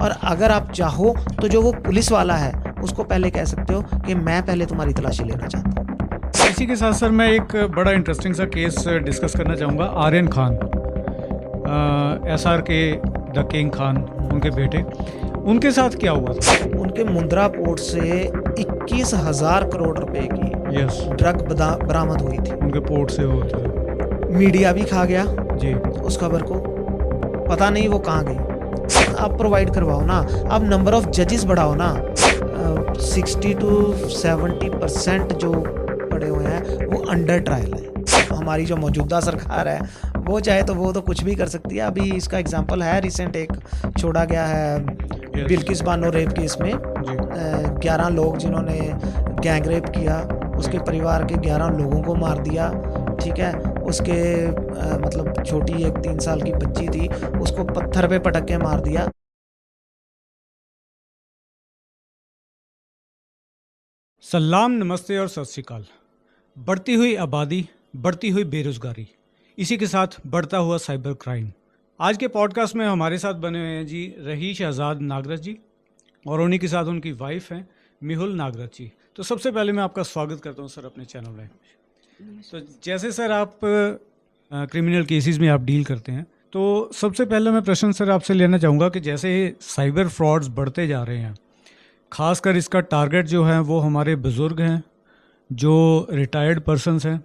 और अगर आप चाहो तो जो वो पुलिस वाला है उसको पहले कह सकते हो कि मैं पहले तुम्हारी तलाशी लेना चाहता हूँ। इसी के साथ सर मैं एक बड़ा इंटरेस्टिंग सा केस डिस्कस करना चाहूँगा। आर्यन खान, SR के द किंग खान, उनके बेटे, उनके साथ क्या हुआ था? उनके मुंद्रा पोर्ट से 21,000 करोड़ रुपए की यस, ड्रग बरामद हुई थी। उनके पोर्ट से वो था मीडिया भी खा गया जी। उस खबर को, पता नहीं वो कहाँ गई। आप प्रोवाइड करवाओ ना, आप नंबर ऑफ जजेस बढ़ाओ ना। 60 to 70% जो पड़े हुए हैं वो अंडर ट्रायल है। हमारी जो मौजूदा सरकार है वो चाहे तो वो तो कुछ भी कर सकती है। अभी इसका एग्जांपल है, रिसेंट एक छोड़ा गया है बिल्किस बानो रेप केस में। 11 लोग जिन्होंने गैंग रेप किया, उसके परिवार के 11 लोगों को मार दिया। ठीक है, उसके मतलब छोटी एक 3 साल की बच्ची थी, उसको पत्थर पे पटक के मार दिया। सलाम, नमस्ते और सत श्री अकाल। बढ़ती हुई आबादी, बढ़ती हुई बेरोजगारी, इसी के साथ बढ़ता हुआ साइबर क्राइम। आज के पॉडकास्ट में हमारे साथ बने हुए हैं जी रहीश आज़ाद नागरथ जी, और उन्हीं के साथ उनकी वाइफ हैं मिहुल नागरथ जी। तो सबसे पहले मैं आपका स्वागत करता हूं सर अपने चैनल में। तो जैसे सर आप क्रिमिनल केसेस में आप डील करते हैं, तो सबसे पहले मैं प्रश्न सर आपसे लेना चाहूँगा कि जैसे साइबर फ्रॉड्स बढ़ते जा रहे हैं, खासकर इसका टारगेट जो है वो हमारे बुज़ुर्ग हैं, जो रिटायर्ड पर्सन्स हैं,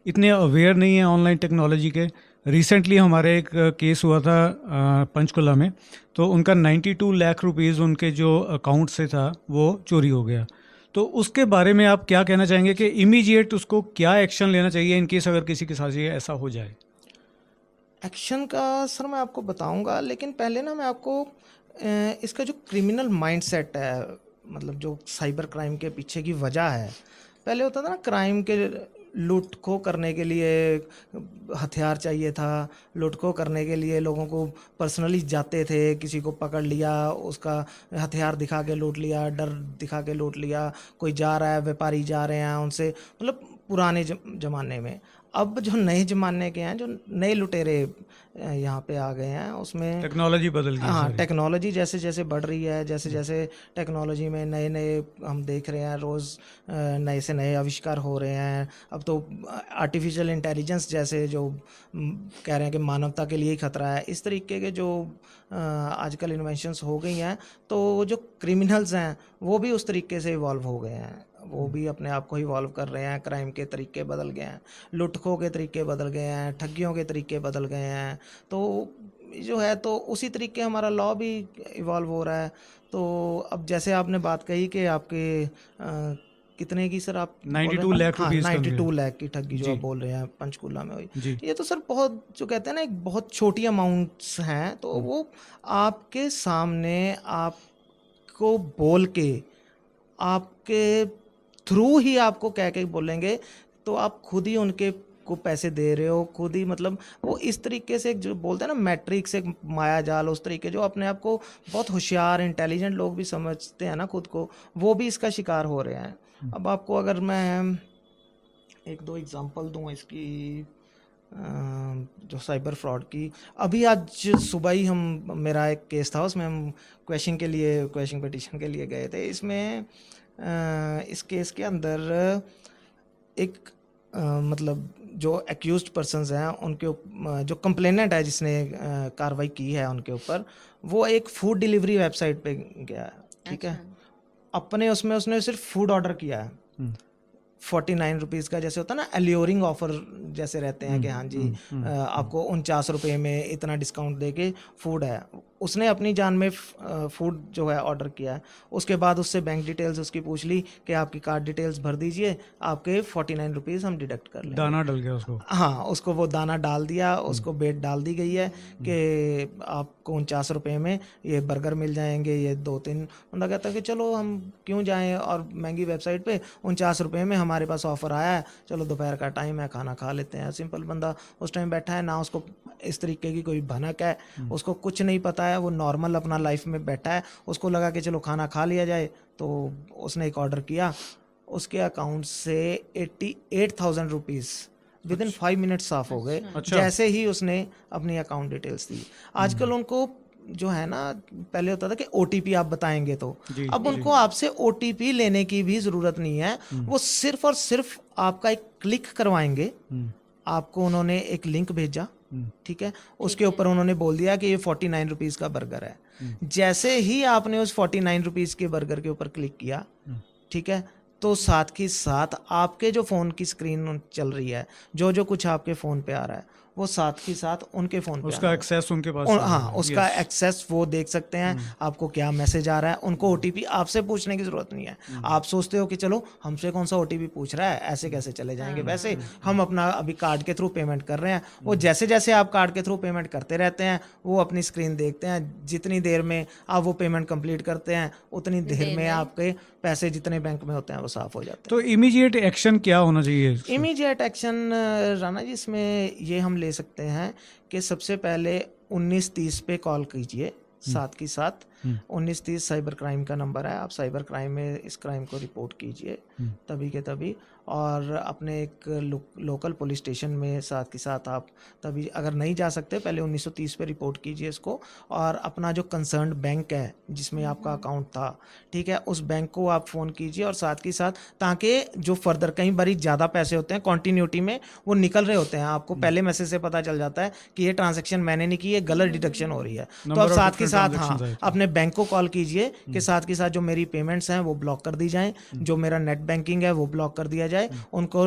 इतने अवेयर नहीं हैं ऑनलाइन टेक्नोलॉजी के। रिसेंटली हमारे एक केस हुआ था पंचकुला में, तो उनका 92 लाख रुपीज़ उनके जो अकाउंट से था वो चोरी हो गया। तो उसके बारे में आप क्या कहना चाहेंगे कि इमीडिएट उसको क्या एक्शन लेना चाहिए इन केस अगर किसी के साथ ये ऐसा हो जाए? एक्शन का सर मैं आपको बताऊंगा, लेकिन पहले ना मैं आपको इसका जो क्रिमिनल माइंडसेट है, मतलब जो साइबर क्राइम के पीछे की वजह है। पहले होता था ना, क्राइम के लूट खो करने के लिए हथियार चाहिए था। लूट खो करने के लिए लोगों को पर्सनली जाते थे, किसी को पकड़ लिया, उसका हथियार दिखा के लूट लिया, डर दिखा के लूट लिया। कोई जा रहा है, व्यापारी जा रहे हैं उनसे, मतलब पुराने ज़माने में। अब जो नए ज़माने के हैं, जो नए लुटेरे यहाँ पे आ गए हैं, उसमें टेक्नोलॉजी बदल गई हाँ, सारी। टेक्नोलॉजी जैसे जैसे बढ़ रही है, जैसे जैसे टेक्नोलॉजी में नए नए हम देख रहे हैं, रोज़ नए से नए आविष्कार हो रहे हैं। अब तो आर्टिफिशियल इंटेलिजेंस जैसे जो कह रहे हैं कि मानवता के लिए ही खतरा है, इस तरीके के जो आजकल इन्वेंशंस हो गई हैं, तो जो क्रिमिनल्स हैं वो भी उस तरीके से इवॉल्व हो गए हैं। वो भी अपने आप को इवॉल्व कर रहे हैं। क्राइम के तरीके बदल गए हैं, लुटखो के तरीके बदल गए हैं, ठगियों के तरीके बदल गए हैं। तो जो है, तो उसी तरीके हमारा लॉ भी इवॉल्व हो रहा है। तो अब जैसे आपने बात कही कि आपके कितने की सर आप बोल 92 रहे हैं? लाख हाँ, रुपीज़ 92 लाख की ठगी जो जी आप बोल रहे हैं पंचकूला में हुई। जी। ये तो सर बहुत, जो कहते हैं ना, एक बहुत छोटी अमाउंट्स हैं। तो वो आपके सामने आपको बोल के, आपके थ्रू ही आपको कह के बोलेंगे, तो आप खुद ही उनके को पैसे दे रहे हो, खुद ही। मतलब वो इस तरीके से, जो बोलते हैं ना मैट्रिक्स, एक माया जाल, उस तरीके जो अपने आप को बहुत होशियार इंटेलिजेंट लोग भी समझते हैं ना खुद को, वो भी इसका शिकार हो रहे हैं। अब आपको अगर मैं एक दो एग्जांपल दूं इसकी, जो साइबर फ्रॉड की, अभी आज सुबह ही हम, मेरा एक केस था, उसमें हम क्वेश्चन पिटिशन के लिए गए थे। इसमें इस केस के अंदर एक मतलब जो एक्यूज्ड पर्सन्स हैं उनके जो कंप्लेनेंट है जिसने कार्रवाई की है उनके ऊपर, वो एक फूड डिलीवरी वेबसाइट पे गया है। ठीक है, अपने उसमें उसने सिर्फ फूड ऑर्डर किया है। 49 रुपीज़ का, जैसे होता है ना एल्योरिंग ऑफर जैसे रहते हैं कि हाँ जी आपको 49 रुपये में इतना डिस्काउंट दे के फूड है। उसने अपनी जान में फूड जो है ऑर्डर किया है। उसके बाद उससे बैंक डिटेल्स उसकी पूछ ली कि आपकी कार्ड डिटेल्स भर दीजिए, आपके 49 रुपीज़ हम डिडक्ट कर लेंगे। दाना डल गया उसको। हाँ, उसको वो दाना डाल दिया, उसको बेट डाल दी गई है कि आपको 49 रुपये में ये बर्गर मिल जाएंगे, ये 2-3। बंदा कहता है कि चलो हम क्यों जाएं, और महंगी वेबसाइट पे 49 रुपये में हमारे पास ऑफ़र आया है, चलो दोपहर का टाइम है, खाना खा लेते हैं। सिंपल बंदा उस टाइम बैठा है ना, उसको इस तरीके की कोई भनक है, उसको कुछ नहीं पता है, वो नॉर्मल अपना लाइफ में बैठा है। उसको लगा कि चलो खाना खा लिया जाए, तो उसने एक ऑर्डर किया। उसके अकाउंट से 88,000 रुपीज़ विद इन 5 मिनट्स साफ हो गए, जैसे ही उसने अपनी अकाउंट डिटेल्स दी। आजकल उनको जो है ना, पहले होता था कि ओटीपी आप बताएंगे तो, जी, अब उनको आपसे ओटीपी लेने की भी ज़रूरत नहीं है। वो सिर्फ और सिर्फ आपका एक क्लिक करवाएंगे। आपको उन्होंने एक लिंक भेजा, ठीक है, उसके ऊपर उन्होंने बोल दिया कि ये 49 रुपीज़ का बर्गर है। जैसे ही आपने उस 49 रुपीज़ के बर्गर के ऊपर क्लिक किया, ठीक है, तो साथ ही साथ आपके जो फ़ोन की स्क्रीन चल रही है, जो जो कुछ आपके फ़ोन पे आ रहा है, वो साथ ही साथ उनके फ़ोन पे उसका आ रहा एक्सेस उनके पास है। चला हाँ, गया। उसका Yes. एक्सेस वो देख सकते हैं, आपको क्या मैसेज आ रहा है। उनको ओटीपी आपसे पूछने की ज़रूरत नहीं है। आप सोचते हो कि चलो हमसे कौन सा ओटीपी पूछ रहा है, ऐसे कैसे चले जाएंगे, वैसे हम अपना अभी कार्ड के थ्रू पेमेंट कर रहे हैं। वो जैसे जैसे आप कार्ड के थ्रू पेमेंट करते रहते हैं, वो अपनी स्क्रीन देखते हैं। जितनी देर में आप वो पेमेंट कंप्लीट करते हैं, उतनी देर में आपके पैसे जितने बैंक में होते हैं वो साफ़ हो जाते हैं। तो इमीडिएट एक्शन क्या होना चाहिए? इमीडिएट एक्शन राणा जी, इसमें ये हम ले सकते हैं कि सबसे पहले 1930 पे कॉल कीजिए। साथ ही साथ 1930 साइबर क्राइम का नंबर है। आप साइबर क्राइम में इस क्राइम को रिपोर्ट कीजिए तभी के तभी, और अपने एक लोकल पुलिस स्टेशन में साथ के साथ आप तभी, अगर नहीं जा सकते, पहले 1930 पे रिपोर्ट कीजिए इसको। और अपना जो कंसर्न्ड बैंक है जिसमें आपका अकाउंट था, ठीक है, उस बैंक को आप फ़ोन कीजिए। और साथ ही साथ, ताकि जो फर्दर कई बारी ज़्यादा पैसे होते हैं कॉन्टीन्यूटी में वो निकल रहे होते हैं, आपको पहले मैसेज से पता चल जाता है कि ये ट्रांजैक्शन मैंने नहीं की, ये गलत डिडक्शन हो रही है। तो आप साथ के साथ अपने बैंक को कॉल कीजिए कि साथ के साथ जो मेरी पेमेंट्स हैं वो ब्लॉक कर दी जाएं, जो मेरा नेट बैंकिंग है वो ब्लॉक कर दिया जाए, उनको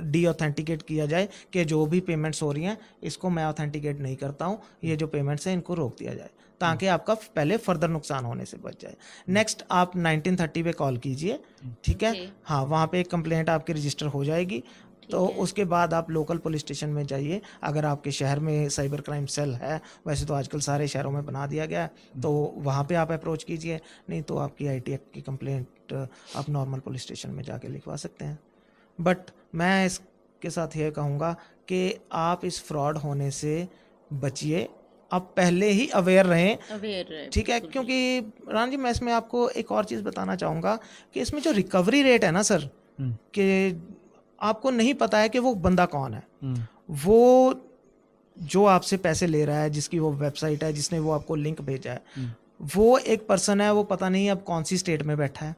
डी ऑथेंटिकेट किया जाए कि जो भी पेमेंट्स हो रही हैं इसको मैं ऑथेंटिकेट नहीं करता हूं, ये जो पेमेंट्स हैं इनको रोक दिया जाए, ताकि आपका पहले फर्दर नुकसान होने से बच जाए। नेक्स्ट आप 1930 पे कॉल कीजिए, ठीक है, हाँ, वहाँ पे एक कंप्लेंट आपकी रजिस्टर हो जाएगी। तो उसके बाद आप लोकल पुलिस स्टेशन में जाइए। अगर आपके शहर में साइबर क्राइम सेल है, वैसे तो आजकल सारे शहरों में बना दिया गया है, तो वहाँ पे आप अप्रोच कीजिए। नहीं तो आपकी आईटी एक्ट की कंप्लेंट आप नॉर्मल पुलिस स्टेशन में जाके लिखवा सकते हैं। बट मैं इसके साथ ये कहूँगा कि आप इस फ्रॉड होने से बचिए, आप पहले ही अवेयर रहें, ठीक है। क्योंकि रान जी, मैं इसमें आपको एक और चीज़ बताना चाहूँगा कि इसमें जो रिकवरी रेट है ना सर, कि आपको नहीं पता है कि वो बंदा कौन है। वो जो आपसे पैसे ले रहा है, जिसकी वो वेबसाइट है, जिसने वो आपको लिंक भेजा है, वो एक पर्सन है, वो पता नहीं अब कौन सी स्टेट में बैठा है,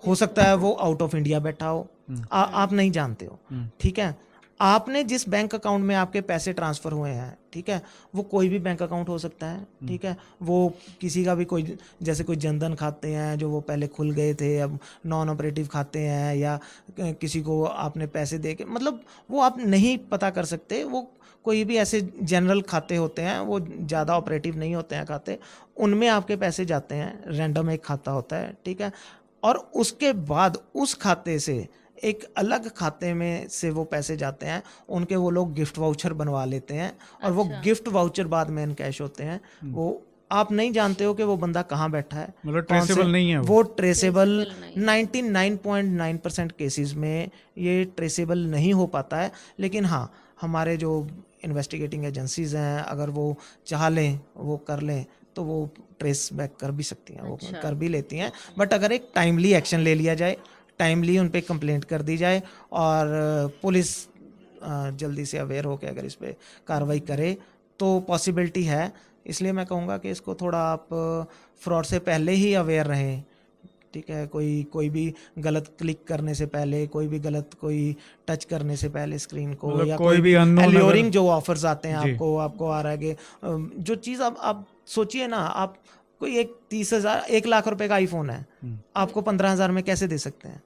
हो सकता है वो आउट ऑफ इंडिया बैठा हो, आप नहीं जानते हो, ठीक है। आपने जिस बैंक अकाउंट में आपके पैसे ट्रांसफ़र हुए हैं, ठीक है, वो कोई भी बैंक अकाउंट हो सकता है, ठीक है। वो किसी का भी, कोई जैसे कोई जनधन खाते हैं जो वो पहले खुल गए थे, अब नॉन ऑपरेटिव खाते हैं, या किसी को आपने पैसे दे के, मतलब वो आप नहीं पता कर सकते। वो कोई भी ऐसे जनरल खाते होते हैं, वो ज़्यादा ऑपरेटिव नहीं होते हैं खाते, उनमें आपके पैसे जाते हैं, रैंडम एक खाता होता है, ठीक है। और उसके बाद उस खाते से एक अलग खाते में से वो पैसे जाते हैं, उनके वो लोग गिफ्ट वाउचर बनवा लेते हैं, और वो गिफ्ट वाउचर बाद में कैश होते हैं। वो आप नहीं जानते हो कि वो बंदा कहाँ बैठा है, मतलब ट्रेसेबल नहीं है वो ट्रेसेबल 99.9% केसेस में ये ट्रेसेबल नहीं हो पाता है। लेकिन हाँ, हमारे जो इन्वेस्टिगेटिंग एजेंसीज हैं, अगर वो चाह लें, वो कर लें, तो वो ट्रेस बैक कर भी सकती हैं, वो कर भी लेती हैं। बट अगर एक टाइमली एक्शन ले लिया जाए, टाइमली उन पे कंप्लेंट कर दी जाए, और पुलिस जल्दी से अवेयर होकर अगर इस पे कार्रवाई करे, तो पॉसिबिलिटी है। इसलिए मैं कहूँगा कि इसको थोड़ा आप फ्रॉड से पहले ही अवेयर रहें, ठीक है। कोई भी गलत क्लिक करने से पहले, कोई भी गलत कोई टच करने से पहले स्क्रीन को, मतलब या कोई भी एल्योरिंग जो ऑफर्स आते हैं आपको आ रहा है कि जो चीज़ आप सोचिए ना, आप कोई एक 30,000 1 लाख रुपए का आईफोन है, आपको 15,000 में कैसे दे सकते हैं?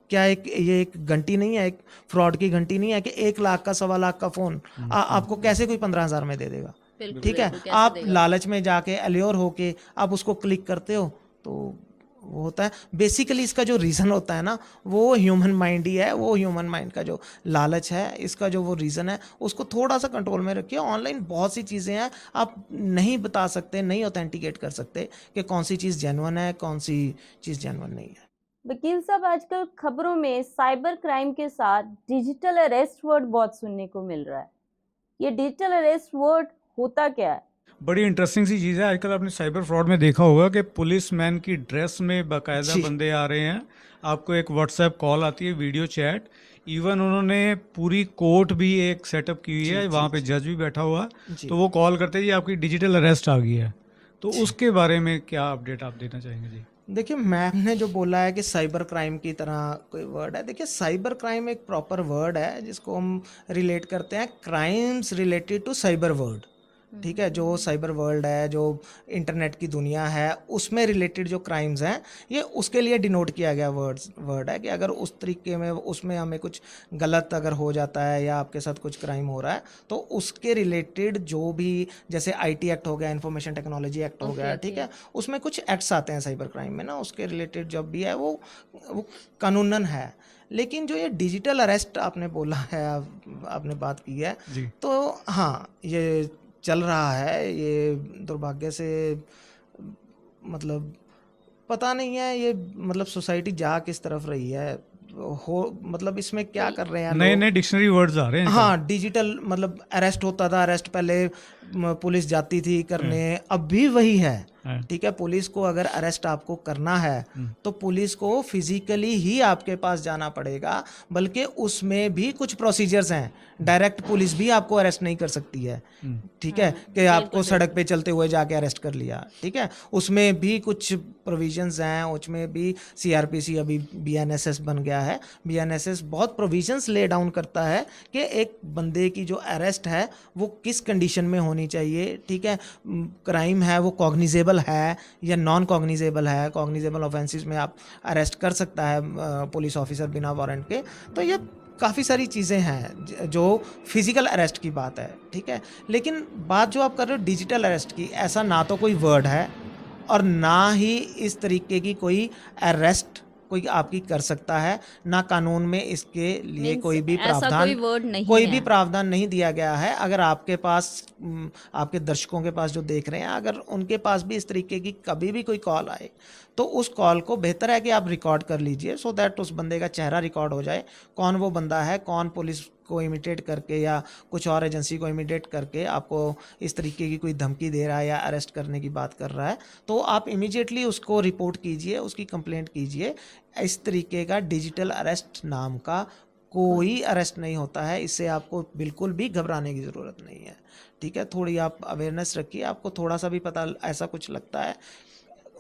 क्या ये एक घंटी नहीं है, एक फ्रॉड की घंटी नहीं है कि 1 लाख का 1.25 लाख का फोन आपको कैसे कोई 15,000 में दे देगा? ठीक है, आप लालच में जाके एल्योर होके आप उसको क्लिक करते हो, तो वो होता है। बेसिकली इसका जो रीज़न होता है ना, वो ह्यूमन माइंड ही है। वो ह्यूमन माइंड का जो लालच है, इसका जो वो रीज़न है, उसको थोड़ा सा कंट्रोल में रखिए। ऑनलाइन बहुत सी चीज़ें हैं, आप नहीं बता सकते, नहीं ऑथेंटिकेट कर सकते कि कौन सी चीज़ जेन्युइन है, कौन सी चीज़ जेन्युइन नहीं है। वकील साहब, आजकल खबरों में साइबर क्राइम के साथ डिजिटल अरेस्ट वर्ड बहुत सुनने को मिल रहा है। ये डिजिटल अरेस्ट वर्ड होता क्या है? बड़ी इंटरेस्टिंग सी चीज़ है। आजकल आपने साइबर फ्रॉड में देखा होगा कि पुलिसमैन की ड्रेस में बाकायदा बंदे आ रहे हैं, आपको एक व्हाट्सएप कॉल आती है, वीडियो चैट, इवन उन्होंने पूरी कोर्ट भी एक सेटअप की हुई है, वहाँ पे जज भी बैठा हुआ, तो वो कॉल करते हैं जी आपकी डिजिटल अरेस्ट आ गई है। तो उसके बारे में क्या अपडेट आप देना चाहेंगे जी? देखिए, मैम ने जो बोला है कि साइबर क्राइम की तरह कोई वर्ड है, देखिए साइबर क्राइम एक प्रॉपर वर्ड है जिसको हम रिलेट करते हैं crimes related to cyber world. ठीक है, जो साइबर वर्ल्ड है, जो इंटरनेट की दुनिया है, उसमें रिलेटेड जो क्राइम्स हैं, ये उसके लिए डिनोट किया गया वर्ड है कि अगर उस तरीके में उसमें हमें कुछ गलत अगर हो जाता है या आपके साथ कुछ क्राइम हो रहा है तो उसके रिलेटेड जो भी, जैसे आईटी एक्ट हो गया, इंफॉर्मेशन टेक्नोलॉजी एक्ट हो गया, ठीक है, उसमें कुछ एक्ट्स आते हैं साइबर क्राइम में ना, उसके रिलेटेड जब भी है वो कानूनन है। लेकिन जो ये डिजिटल अरेस्ट आपने बोला है, आपने बात की है, जी। तो हाँ, ये चल रहा है, ये दुर्भाग्य से मतलब पता नहीं है ये मतलब सोसाइटी जा किस तरफ रही है, हो मतलब इसमें क्या कर रहे हैं नए लोग। नए डिक्शनरी वर्ड्स आ रहे हैं। हाँ, डिजिटल मतलब अरेस्ट होता था, अरेस्ट पहले पुलिस जाती थी करने, अब भी वही है। ठीक है, पुलिस को अगर अरेस्ट आपको करना है तो पुलिस को फिजिकली ही आपके पास जाना पड़ेगा, बल्कि उसमें भी कुछ प्रोसीजर्स हैं। डायरेक्ट पुलिस भी आपको अरेस्ट नहीं कर सकती है, ठीक है, कि आपको सड़क पे चलते हुए जाके अरेस्ट कर लिया, ठीक है, उसमें भी कुछ प्रोविजंस हैं, उसमें भी सीआरपीसी अभी बीएनएसएस बन गया है, बीएनएसएस बहुत प्रोविजंस ले डाउन करता है कि एक बंदे की जो अरेस्ट है वो किस कंडीशन में होनी चाहिए, ठीक है, क्राइम है वो कॉग्निजेबल है या नॉन कॉग्निजेबल है, कॉग्निजेबल ऑफेंसेस में आप अरेस्ट कर सकता है पुलिस ऑफिसर बिना वारंट के। तो ये काफ़ी सारी चीज़ें हैं जो फिजिकल अरेस्ट की बात है, ठीक है। लेकिन बात जो आप कर रहे हो डिजिटल अरेस्ट की, ऐसा ना तो कोई वर्ड है और ना ही इस तरीके की कोई अरेस्ट कोई आपकी कर सकता है, ना कानून में इसके लिए कोई भी प्रावधान नहीं दिया गया है। अगर आपके पास आपके दर्शकों के पास जो देख रहे हैं, अगर उनके पास भी इस तरीके की कभी भी कोई कॉल आए तो उस कॉल को बेहतर है कि आप रिकॉर्ड कर लीजिए, सो दैट उस बंदे का चेहरा रिकॉर्ड हो जाए, कौन वो बंदा है, कौन पुलिस को इमिटेट करके या कुछ और एजेंसी को इमिटेट करके आपको इस तरीके की कोई धमकी दे रहा है या अरेस्ट करने की बात कर रहा है, तो आप इमीडिएटली उसको रिपोर्ट कीजिए, उसकी कंप्लेंट कीजिए। इस तरीके का डिजिटल अरेस्ट नाम का कोई अरेस्ट नहीं होता है, इससे आपको बिल्कुल भी घबराने की ज़रूरत नहीं है, ठीक है। थोड़ी आप अवेयरनेस रखिए, आपको थोड़ा सा भी पता ऐसा कुछ लगता है,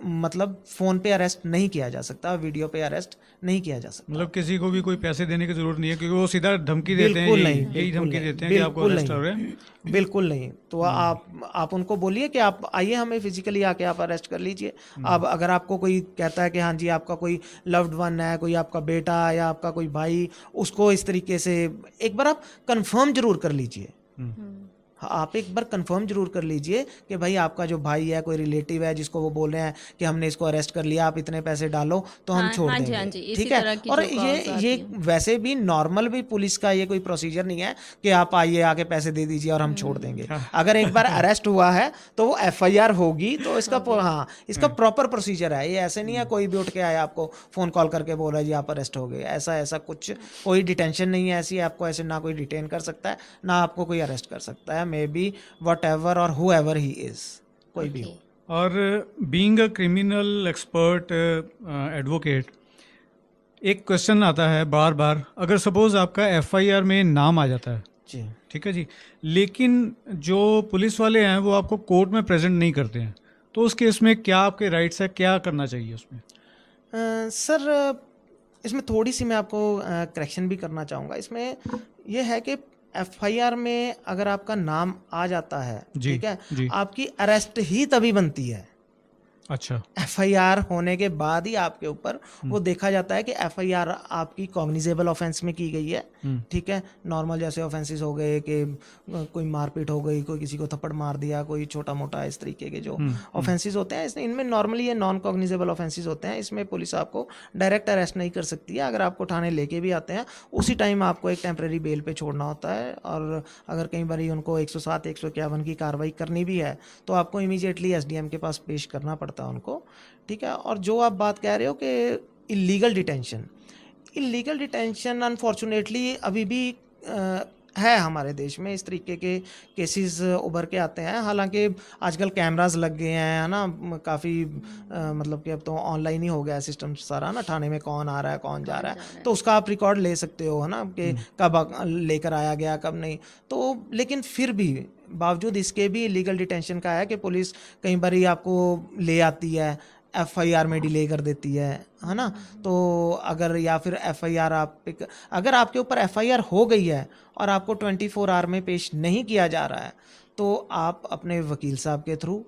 मतलब फ़ोन पे अरेस्ट नहीं किया जा सकता, वीडियो पे अरेस्ट नहीं किया जा सकता, मतलब किसी को भी कोई पैसे देने की जरूरत नहीं है, क्योंकि वो सीधा धमकी देते हैं, यही धमकी देते हैं कि आपको अरेस्ट हो रहे हैं। बिल्कुल नहीं। तो आप उनको बोलिए कि आप आइए, हमें फिजिकली आके आप अरेस्ट कर लीजिए। अब अगर आपको कोई कहता है कि हाँ जी आपका कोई लव्ड वन है, कोई आपका बेटा या आपका कोई भाई, उसको इस तरीके से एक बार आप कंफर्म जरूर कर लीजिए, आप एक बार कंफर्म जरूर कर लीजिए कि भाई आपका जो भाई है, कोई रिलेटिव है जिसको वो बोल रहे हैं कि हमने इसको अरेस्ट कर लिया, आप इतने पैसे डालो तो हम छोड़ देंगे, ठीक है। और ये वैसे भी नॉर्मल भी पुलिस का ये कोई प्रोसीजर नहीं है कि आप आइए आके पैसे दे दीजिए और हम छोड़ देंगे। अगर एक बार अरेस्ट हुआ है तो वो एफआईआर होगी, तो इसका इसका प्रॉपर प्रोसीजर है। ये ऐसे नहीं है कोई भी उठ के आया आपको फोन कॉल करके बोल रहा है जी आप अरेस्ट हो गए, ऐसा कुछ कोई डिटेंशन नहीं है ऐसी, आपको ऐसे ना कोई डिटेन कर सकता है ना आपको कोई अरेस्ट कर सकता है, मे बी वट एवर और हु एवर ही इज, कोई भी हो। और being a criminal expert advocate, एक क्वेश्चन आता है बार बार, अगर सपोज आपका एफआईआर में नाम आ जाता है जी, ठीक है जी, लेकिन जो पुलिस वाले हैं वो आपको कोर्ट में प्रेजेंट नहीं करते हैं, तो उस केस में क्या आपके राइट्स है, क्या करना चाहिए उसमें? सर इसमें थोड़ी सी मैं आपको करेक्शन भी करना चाहूँगा। इसमें यह है कि एफआईआर में अगर आपका नाम आ जाता है, ठीक है, आपकी अरेस्ट ही तभी बनती है। अच्छा, एफआईआर होने के बाद ही आपके ऊपर वो देखा जाता है कि एफआईआर आपकी कॉग्निजेबल ऑफेंस में की गई है, ठीक है। नॉर्मल जैसे ऑफेंसेस हो गए कि कोई मारपीट हो गई, कोई किसी को थप्पड़ मार दिया, कोई छोटा मोटा इस तरीके के जो ऑफेंसेस होते हैं, इनमें नॉर्मली ये नॉन कॉग्निजेबल ऑफेंसेस होते हैं। इसमें पुलिस आपको डायरेक्ट अरेस्ट नहीं कर सकती है। अगर आपको थाने लेके भी आते हैं उसी टाइम आपको एक टेम्प्रेरी बेल पे छोड़ना होता है, और अगर कई बार उनको 107 151 की कार्रवाई करनी भी है तो आपको इमीडिएटली एसडीएम के पास पेश करना पड़ता है उनको, ठीक है। और जो आप बात कह रहे हो कि इलीगल डिटेंशन अनफॉर्चुनेटली अभी भी है हमारे देश में इस तरीके के केसेस उभर के आते हैं। हालांकि आजकल कैमरास लग गए हैं, है ना, काफ़ी मतलब कि अब तो ऑनलाइन ही हो गया सिस्टम सारा ना, थाने में कौन आ रहा है कौन जा रहा है, तो उसका आप रिकॉर्ड ले सकते हो, है ना, कि कब लेकर आया गया कब नहीं। तो लेकिन फिर भी बावजूद इसके भी लीगल डिटेंशन का है कि पुलिस कई बार ही आपको ले आती है, FIR में डिले कर देती है ना। तो अगर या फिर FIR अगर आपके ऊपर FIR हो गई है और आपको 24 आवर में पेश नहीं किया जा रहा है, तो आप अपने वकील साहब के थ्रू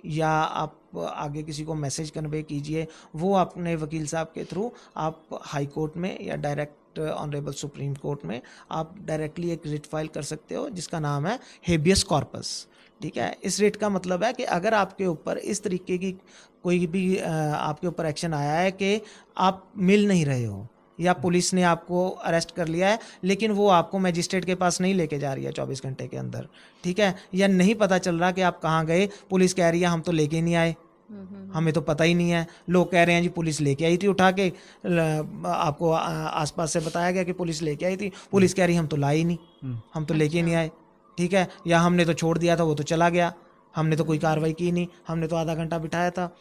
या आप आगे किसी को मैसेज कन्वे कीजिए, वो अपने वकील साहब के थ्रू आप हाई कोर्ट में या डायरेक्ट ऑनरेबल सुप्रीम कोर्ट में आप डायरेक्टली एक रिट फाइल कर सकते हो जिसका नाम है हेबियस कॉर्पस। ठीक है, इस रिट का मतलब है कि अगर आपके ऊपर इस तरीके की कोई भी आपके ऊपर एक्शन आया है कि आप मिल नहीं रहे हो या पुलिस ने आपको अरेस्ट कर लिया है लेकिन वो आपको मजिस्ट्रेट के पास नहीं लेके जा रही है 24 घंटे के अंदर, ठीक है, या नहीं पता चल रहा कि आप कहाँ गए, पुलिस कह रही है हम तो लेके नहीं आए, हमें तो पता ही नहीं है, लोग कह रहे हैं जी पुलिस लेके आई थी उठा के, आपको आसपास से बताया गया कि पुलिस लेके आई थी, पुलिस कह रही हम तो लाई ही नहीं, हम तो लेके नहीं आए, ठीक है, या हमने तो छोड़ दिया था वो तो चला गया, हमने तो कोई कार्रवाई की नहीं, हमने तो आधा घंटा बिठाया था।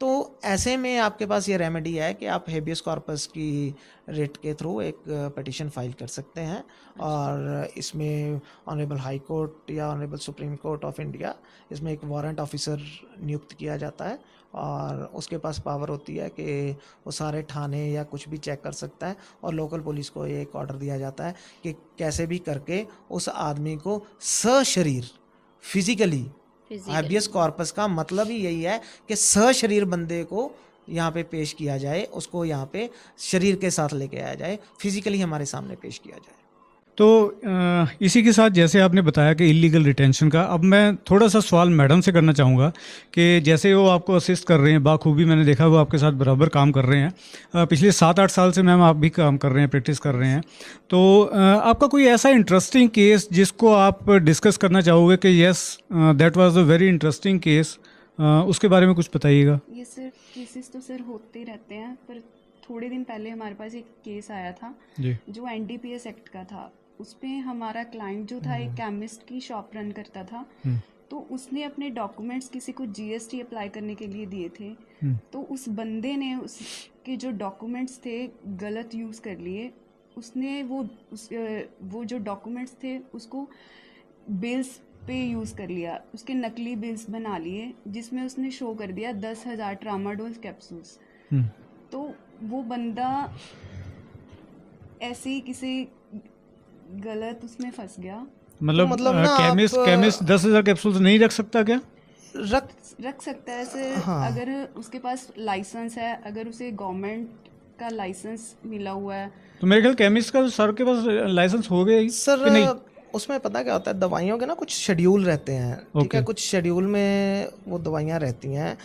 तो ऐसे में आपके पास ये रेमेडी है कि आप हेबियस कॉर्पस की रिट के थ्रू एक पिटीशन फाइल कर सकते हैं और इसमें ऑनरेबल हाई कोर्ट या honourable supreme court of India इसमें एक वारंट ऑफिसर नियुक्त किया जाता है और उसके पास पावर होती है कि वो सारे थाने या कुछ भी चेक कर सकता है और लोकल पुलिस को ये एक ऑर्डर दिया जाता है कि कैसे भी करके उस आदमी को सशरीर फिजिकली, हेबियस कॉर्पस का मतलब ही यही है कि सशरीर बंदे को यहाँ पे पेश किया जाए, उसको यहाँ पे शरीर के साथ लेके आया जाए, फिजिकली हमारे सामने पेश किया जाए। तो इसी के साथ जैसे आपने बताया कि इलीगल रिटेंशन का, अब मैं थोड़ा सा सवाल मैडम से करना चाहूँगा कि जैसे वो आपको असिस्ट कर रहे हैं बाखूबी, मैंने देखा वो आपके साथ बराबर काम कर रहे हैं, पिछले 7-8 साल से मैम आप भी काम कर रहे हैं, प्रैक्टिस कर रहे हैं, तो आपका कोई ऐसा इंटरेस्टिंग केस जिसको आप डिस्कस करना चाहोगे कि yes that was a very interesting case, उसके बारे में कुछ बताइएगा। ये सर केसेस तो सर होते रहते हैं, पर थोड़े दिन पहले हमारे पास एक केस आया था जी। जो NDPS एक्ट का था। उस पे हमारा क्लाइंट जो था एक केमिस्ट की शॉप रन करता था, तो उसने अपने डॉक्यूमेंट्स किसी को GST अप्लाई करने के लिए दिए थे, तो उस बंदे ने उसके जो डॉक्यूमेंट्स थे गलत यूज़ कर लिए। उसने वो जो डॉक्यूमेंट्स थे उसको बिल्स पे यूज़ कर लिया, उसके नकली बिल्स बना लिए जिसमें उसने शो कर दिया 10,000 ट्रामाडोल कैप्सूल्स। तो वो बंदा ऐसे ही किसी गलत उसमें फंस गया। मतलब ना केमिस्ट 10,000 कैप्सूल्स नहीं रख सकता क्या? रख सकता है सर, हाँ। अगर उसके पास लाइसेंस है, अगर उसे गवर्नमेंट का लाइसेंस मिला हुआ है। तो मेरे ख्याल केमिस्ट का सर के पास लाइसेंस हो गया ही सर कि नहीं? उसमें पता क्या होता है, दवाइयों के ना कुछ शेड्यूल रहते हैं, ठीक है, कुछ शेड्यूल में वो दवाइयाँ रहती हैं,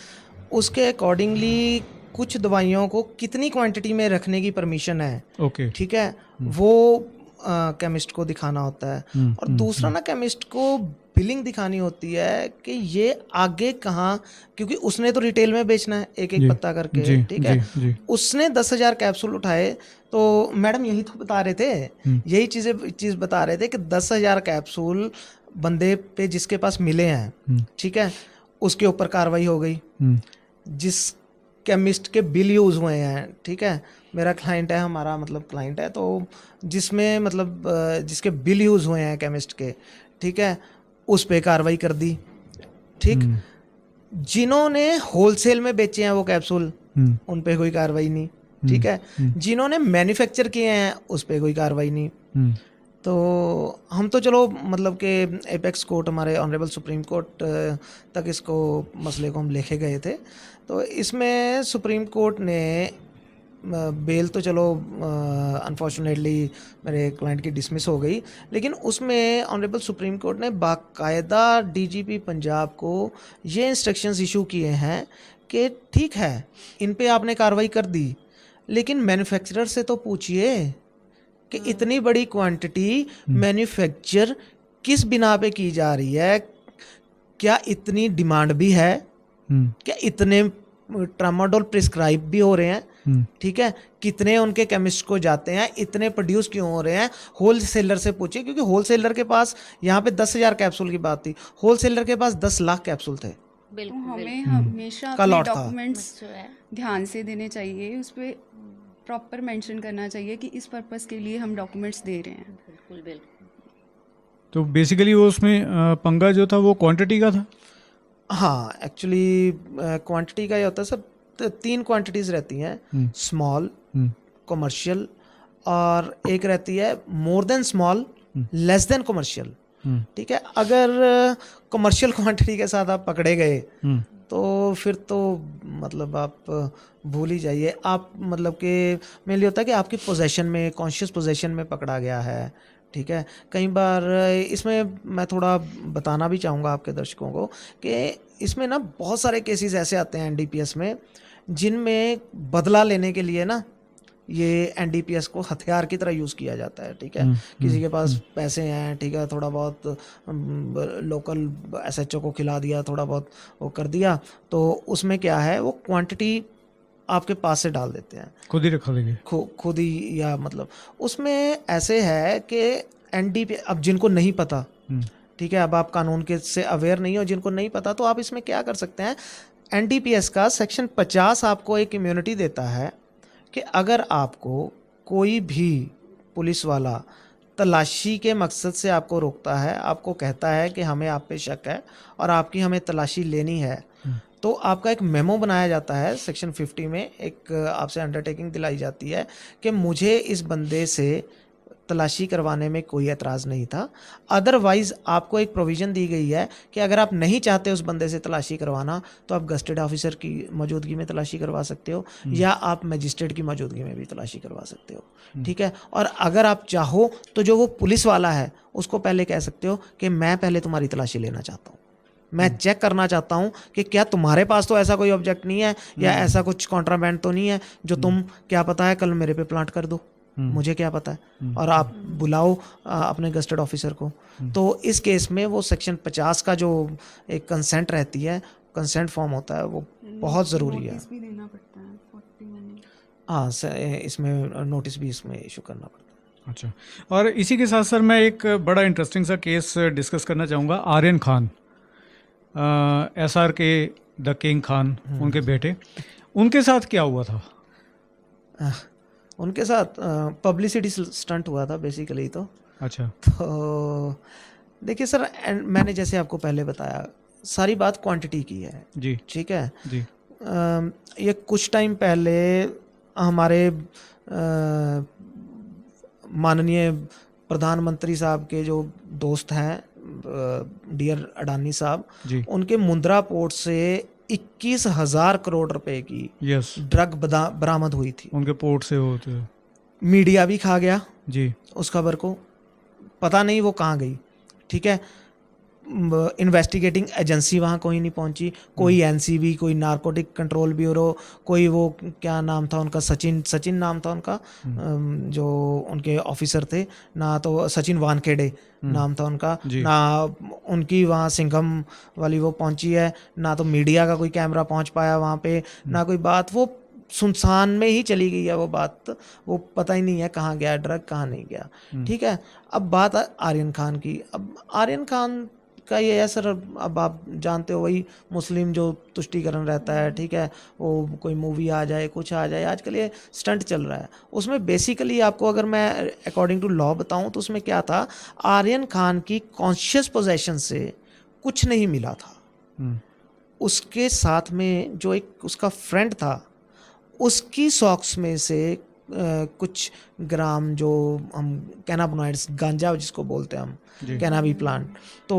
उसके अकॉर्डिंगली कुछ दवाइयों को कितनी क्वांटिटी में रखने की परमिशन है, ओके, ठीक है, वो केमिस्ट को दिखाना होता है। और दूसरा ना केमिस्ट को बिलिंग दिखानी होती है कि ये आगे कहाँ, क्योंकि उसने तो रिटेल में बेचना है एक एक पत्ता करके, ठीक है, उसने 10,000 कैप्सूल उठाए, तो मैडम यही तो बता रहे थे, यही चीज़ बता रहे थे कि 10,000 कैप्सूल बंदे पे जिसके पास मिले हैं, ठीक है, उसके ऊपर कार्रवाई हो गई। जिस केमिस्ट के बिल यूज़ हुए हैं, ठीक है, मेरा क्लाइंट है, हमारा मतलब क्लाइंट है, तो जिसमें मतलब जिसके बिल यूज़ हुए हैं केमिस्ट के, ठीक है, उस पे कार्रवाई कर दी, ठीक। जिन्होंने होलसेल में बेचे हैं वो कैप्सूल, उन पे कोई कार्रवाई नहीं, ठीक है। जिन्होंने मैन्युफैक्चर किए हैं उस पे कोई कार्रवाई नहीं। तो हम तो चलो मतलब कि एपेक्स कोर्ट, हमारे ऑनरेबल सुप्रीम कोर्ट तक इसको मसले को हम लेके गए थे। तो इसमें सुप्रीम कोर्ट ने बेल तो चलो अनफॉर्चुनेटली मेरे क्लाइंट की डिसमिस हो गई, लेकिन उसमें ऑनरेबल सुप्रीम कोर्ट ने बाकायदा DGP पंजाब को ये इंस्ट्रक्शंस इशू किए हैं कि ठीक है इन पे आपने कार्रवाई कर दी, लेकिन मैन्युफैक्चरर से तो पूछिए कि इतनी बड़ी क्वांटिटी मैन्युफैक्चर किस बिना पे की जा रही है, क्या इतनी डिमांड भी है, क्या इतने ट्रामाडोल प्रिस्क्राइब भी हो रहे हैं, ठीक है, कितने उनके केमिस्ट को जाते हैं, इतने प्रोड्यूस क्यों हो रहे हैं, होल सेलर से पूछिए, क्योंकि होल सेलर के पास यहाँ पे 10,000 कैप्सूल की बात थी, होल सेलर के पास 10 लाख कैप्सूल थे। तो हमें हमेशा का अपने लॉट था। डॉक्यूमेंट्स ध्यान से देने चाहिए, उस पर प्रॉपर मेंशन करना चाहिए कि इस पर्पस के लिए हम डॉक्यूमेंट्स दे रहे हैं। बिल्कुल बिल्कुल। तो बेसिकली वो उसमें पंगा जो था वो क्वांटिटी का था। हाँ, एक्चुअली क्वांटिटी का ये होता है सर, 3 क्वांटिटीज़ रहती हैं, स्मॉल, कमर्शियल, और एक रहती है more than small, less than commercial. ठीक है, अगर कमर्शियल क्वांटिटी के साथ आप पकड़े गए तो फिर तो मतलब आप भूल ही जाइए। आप मतलब कि मेनली होता है कि आपकी पोजेशन में, कॉन्शियस पोजेशन में पकड़ा गया है। ठीक है, कई बार इसमें मैं थोड़ा बताना भी चाहूँगा आपके दर्शकों को कि इसमें ना बहुत सारे केसेस ऐसे आते हैं एनडीपीएस में, जिनमें बदला लेने के लिए ना ये एनडीपीएस को हथियार की तरह यूज़ किया जाता है। ठीक है, किसी के पास पैसे हैं, ठीक है, थोड़ा बहुत लोकल एसएचओ को खिला दिया, थोड़ा बहुत वो कर दिया, तो उसमें क्या है, वो क्वांटिटी आपके पास से डाल देते हैं, खुद ही रखा देंगे, खुद ही, या मतलब उसमें ऐसे है कि एनडीपी, अब जिनको नहीं पता, ठीक है, अब आप कानून के से अवेयर नहीं हो, जिनको नहीं पता, तो आप इसमें क्या कर सकते हैं, एनडीपीएस का सेक्शन 50 आपको एक इम्यूनिटी देता है कि अगर आपको कोई भी पुलिस वाला तलाशी के मकसद से आपको रोकता है, आपको कहता है कि हमें आप पे शक है और आपकी हमें तलाशी लेनी है, तो आपका एक मेमो बनाया जाता है सेक्शन 50 में, एक आपसे अंडरटेकिंग दिलाई जाती है कि मुझे इस बंदे से तलाशी करवाने में कोई एतराज़ नहीं था। अदरवाइज़ आपको एक प्रोविज़न दी गई है कि अगर आप नहीं चाहते उस बंदे से तलाशी करवाना तो आप गस्टेड ऑफिसर की मौजूदगी में तलाशी करवा सकते हो, या आप मजिस्ट्रेट की मौजूदगी में भी तलाशी करवा सकते हो। ठीक है, और अगर आप चाहो तो जो वो पुलिस वाला है उसको पहले कह सकते हो कि मैं पहले तुम्हारी तलाशी लेना चाहता हूँ, मैं चेक करना चाहता हूँ कि क्या तुम्हारे पास तो ऐसा कोई ऑब्जेक्ट नहीं है, या ऐसा कुछ कॉन्ट्राबैंड तो नहीं है जो तुम, क्या पता है कल मेरे पे प्लांट कर दो, मुझे क्या पता है, और आप बुलाओ अपने गस्टेड ऑफिसर को। तो इस केस में वो सेक्शन 50 का जो एक कंसेंट रहती है, कंसेंट फॉर्म होता है, वो बहुत ज़रूरी है। नोटिस भी देना पड़ता है 40 मनी। हाँ, इसमें नोटिस भी इसमें इशू करना पड़ता है। अच्छा, और इसी के साथ सर मैं एक बड़ा इंटरेस्टिंग सा केस डिस्कस करना चाहूँगा। Aryan Khan, SRK the king Khan, उनके बेटे, उनके साथ क्या हुआ था? उनके साथ पब्लिसिटी स्टंट हुआ था बेसिकली। तो अच्छा, तो देखिए सर, मैंने जैसे आपको पहले बताया, सारी बात क्वांटिटी की है जी ठीक है जी। ये कुछ टाइम पहले हमारे माननीय प्रधानमंत्री साहब के जो दोस्त हैं, डियर अडानी साहब जी, उनके मुंद्रा पोर्ट से 21,000 करोड़ रुपए की यस, ड्रग बरामद हुई थी। उनके पोर्ट से होते मीडिया भी खा गया जी। उस खबर को, पता नहीं वो कहाँ गई। ठीक है, इन्वेस्टिगेटिंग एजेंसी वहाँ कोई नहीं पहुँची, कोई एनसीबी, कोई नारकोटिक कंट्रोल ब्यूरो, कोई वो क्या नाम था उनका, सचिन नाम था उनका, जो उनके ऑफिसर थे ना, तो सचिन वानखेड़े नाम था उनका ना, उनकी वहाँ सिंघम वाली वो पहुँची है ना, तो मीडिया का कोई कैमरा पहुँच पाया वहाँ पे ना, कोई बात, वो सुनसान में ही चली गई है वो बात, वो पता ही नहीं है कहाँ गया ड्रग, कहाँ नहीं गया। ठीक है, अब बात आर्यन खान की। अब आर्यन खान का ये है सर, अब आप जानते हो वही मुस्लिम जो तुष्टीकरण रहता है, ठीक है, वो कोई मूवी आ जाए, कुछ आ जाए, आजकल ये स्टंट चल रहा है। उसमें बेसिकली आपको अगर मैं अकॉर्डिंग टू लॉ बताऊं तो उसमें क्या था, आर्यन खान की कॉन्शियस पोजेशन से कुछ नहीं मिला था, उसके साथ में जो एक उसका फ्रेंड था उसकी सॉक्स में से कुछ ग्राम, जो हम कैनाबिनॉइड्स, गांजा जिसको बोलते हैं हम, कैनाबी प्लांट, तो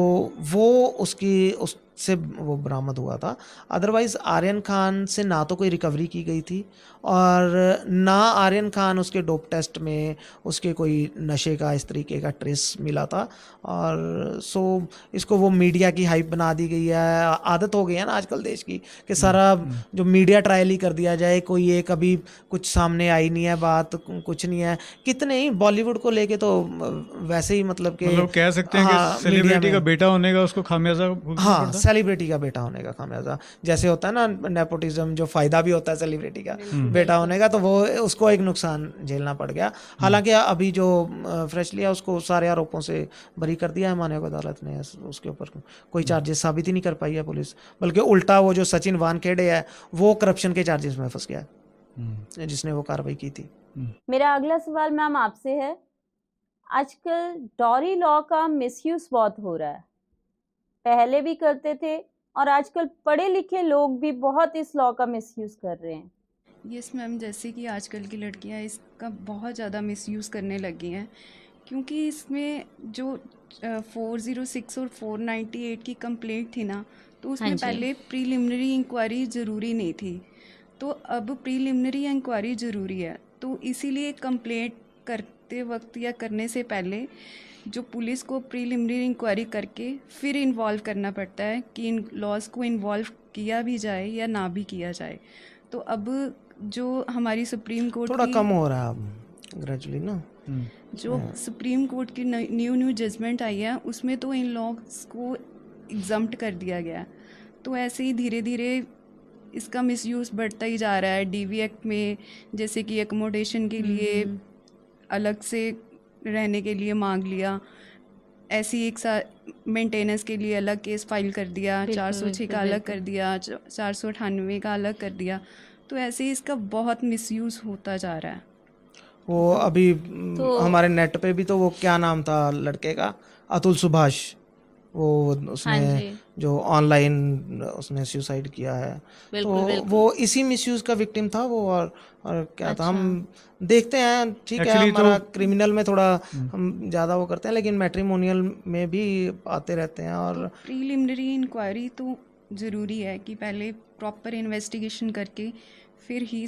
वो उससे वो बरामद हुआ था। अदरवाइज़ आर्यन खान से ना तो कोई रिकवरी की गई थी, और ना आर्यन खान उसके डोप टेस्ट में उसके कोई नशे का इस तरीके का ट्रेस मिला था। और सो इसको वो मीडिया की हाइप बना दी गई है, आदत हो गई है ना आजकल देश की कि सारा जो मीडिया ट्रायल ही कर दिया जाए, कोई एक अभी कुछ सामने आई नहीं है बात, कुछ नहीं है। कितने ही बॉलीवुड को लेके तो वैसे ही मतलब कि कह सकते हैं कि सेलिब्रिटी का बेटा होने का उसको खामियाजा भुगतना पड़ता है। सेलिब्रिटी का बेटा होने का खामियाजा। जैसे होता है ना नेपोटिज्म, जो फ़ायदा भी होता है सेलिब्रिटी का बेटा होने का, तो वो उसको एक नुकसान झेलना पड़ गया। हालांकि अभी जो फ्रेशली है उसको सारे आरोपों से बरी कर दिया है माननीय अदालत ने। उसके ऊपर कोई चार्जेस साबित ही नहीं कर पाई है पुलिस, बल्कि उल्टा वो जो सचिन वानखेड़े है वो करप्शन के चार्जेस में फंस गया, जिसने वो कार्रवाई की थी। मेरा अगला सवाल मैम आपसे है, आजकल डॉरी लॉ का मिसयूज बहुत हो रहा है, पहले भी करते थे और आजकल पढ़े लिखे लोग भी बहुत इस लॉ का मिसयूज कर रहे हैं। यस मैम, जैसे कि आजकल की लड़कियां इसका बहुत ज़्यादा मिसयूज़ करने लगी हैं, क्योंकि इसमें जो 406 और 498 की कंप्लेंट थी ना, तो हाँ उसमें जी। पहले प्रीलिमिनरी इंक्वायरी ज़रूरी नहीं थी, तो अब प्रीलिमिनरी इंक्वायरी ज़रूरी है। तो इसीलिए कंप्लेंट करते वक्त या करने से पहले जो पुलिस को प्रीलिमिनरी इंक्वायरी करके फिर इन्वॉल्व करना पड़ता है कि इन लॉज को इन्वॉल्व किया भी जाए या ना भी किया जाए। तो अब जो हमारी सुप्रीम कोर्ट थोड़ा की कम हो रहा है अब ग्रेजुअली ना। जो सुप्रीम कोर्ट की न्यू जजमेंट आई है, उसमें तो इन लॉज को एग्जम्प्ट कर दिया गया है। तो ऐसे ही धीरे धीरे इसका मिसयूज़ बढ़ता ही जा रहा है। डीवी एक्ट में जैसे कि एकोमोडेशन के लिए अलग से रहने के लिए मांग लिया, ऐसी एक मेंटेनेंस के लिए अलग केस फाइल कर दिया, 406 का अलग कर दिया, 498 का अलग कर दिया। तो ऐसे ही इसका बहुत मिसयूज़ होता जा रहा है। वो अभी तो हमारे नेट पे भी तो वो क्या नाम था लड़के का, अतुल सुभाष, वो हाँ उसने जी, जो ऑनलाइन उसने सुसाइड किया है, बिल्कुल तो बिल्कुल। वो इसी मिसयूज का विक्टिम था वो। और क्या था, अच्छा। हम देखते हैं ठीक है, Actually हमारा तो क्रिमिनल में थोड़ा हम ज़्यादा वो करते हैं, लेकिन मैट्रिमोनियल में भी आते रहते हैं। और प्रीलिमिनरी इंक्वायरी तो ज़रूरी है कि पहले प्रॉपर इन्वेस्टिगेशन करके फिर ही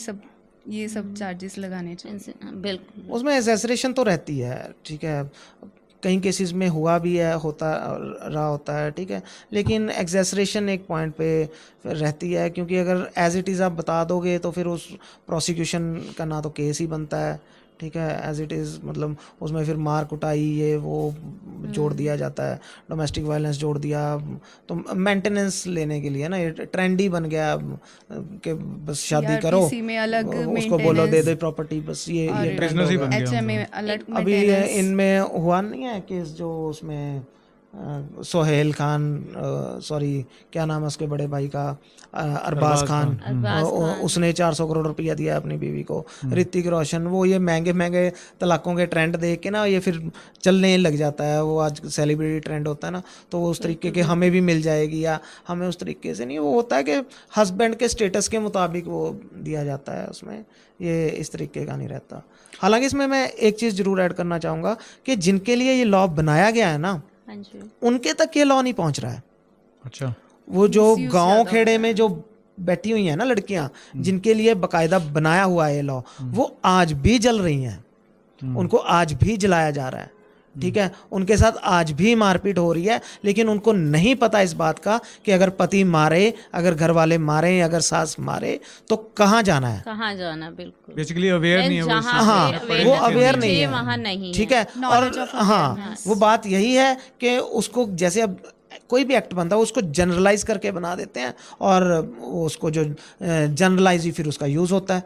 ये सब चार्जेस लगाने चाहिए। बिल्कुल उसमें एसेसरेशन तो रहती है, ठीक है, कई केसेस में हुआ भी है, होता रहा होता है, ठीक है, लेकिन एग्जेसरेशन एक पॉइंट पे रहती है, क्योंकि अगर एज इट इज़ आप बता दोगे तो फिर उस प्रोसिक्यूशन का ना तो केस ही बनता है, ठीक है, एज इट इज़ मतलब उसमें फिर मार कुटाई ये वो जोड़ दिया जाता है, डोमेस्टिक वायलेंस जोड़ दिया, तो मेंटेनेंस लेने के लिए ना ये ट्रेंड ही बन गया अब, कि बस शादी करो, CRPC में अलग उसको बोलो दे मेंटेनेंस दे प्रॉपर्टी, बस ये और ट्रेंड बिजनेस हो ही गया। बन गया HMA उनका। अलग अभी मेंटेनेंस। इनमें हुआ नहीं है केस जो उसमें सोहेल खान, सॉरी क्या नाम है उसके बड़े भाई का, अरबाज खान, अरबाज खान। उसने 400 करोड़ रुपया दिया अपनी बीवी को। ऋतिक रोशन वो ये महंगे महंगे तलाकों के ट्रेंड देख के ना ये फिर चलने लग जाता है, वो आज सेलिब्रिटी ट्रेंड होता है ना, तो वो उस तरीके के हमें भी मिल जाएगी, या हमें उस तरीके से नहीं, वो होता है कि हस्बैंड के स्टेटस के मुताबिक वो दिया जाता है, उसमें ये इस तरीके का नहीं रहता। हालांकि इसमें मैं एक चीज़ जरूर ऐड करना चाहूँगा कि जिनके लिए ये लॉ बनाया गया है ना, हाँ जी, उनके तक ये लॉ नहीं पहुंच रहा है। अच्छा, वो जो Misuse गांव ज़्यादा खेड़े होता में है। जो बैठी हुई हैं ना लड़कियां, जिनके लिए बकायदा बनाया हुआ है ये लॉ, वो आज भी जल रही हैं, उनको आज भी जलाया जा रहा है, ठीक है, उनके साथ आज भी मारपीट हो रही है, लेकिन उनको नहीं पता इस बात का कि अगर पति मारे, अगर घर वाले मारे, अगर सास मारे तो कहाँ जाना है। कहाँ जाना, बिल्कुल बेसिकली अवेयर नहीं है वो इस जहाँ चीज़ हाँ, से, पे पढ़े वो लिखे अवेयर नहीं नहीं है। है, वहाँ नहीं ठीक है। है। और Knowledge of हाँ, awareness। वो बात यही है कि उसको जैसे अब कोई भी एक्ट बनता है उसको जनरलाइज करके बना देते हैं, और उसको जो जनरलाइज ही फिर उसका यूज़ होता है,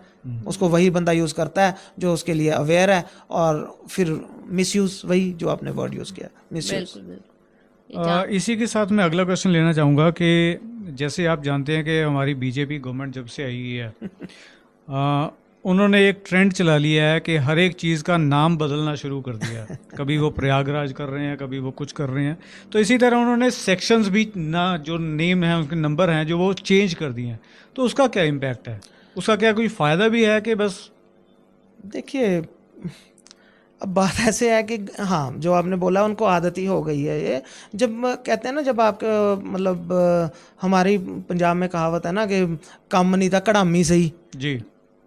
उसको वही बंदा यूज़ करता है जो उसके लिए अवेयर है, और फिर मिसयूज़ वही जो आपने वर्ड यूज़ किया, मिसयूज़। बिल्कुल बिल्कुल। इसी के साथ मैं अगला क्वेश्चन लेना चाहूँगा कि जैसे आप जानते हैं कि हमारी बीजेपी गवर्नमेंट जब से आई है उन्होंने एक ट्रेंड चला लिया है कि हर एक चीज़ का नाम बदलना शुरू कर दिया है। कभी वो प्रयागराज कर रहे हैं, कभी वो कुछ कर रहे हैं, तो इसी तरह उन्होंने सेक्शंस भी ना, जो नेम हैं उनके नंबर हैं जो वो चेंज कर दिए हैं। तो उसका क्या इम्पैक्ट है, उसका क्या कोई फ़ायदा भी है कि बस? देखिए, अब बात ऐसे है कि हाँ, जो आपने बोला उनको आदत ही हो गई है ये। जब कहते हैं ना, जब आप मतलब हमारी पंजाब में कहावत है ना कि कम नहीं था कड़ामी सही, जी,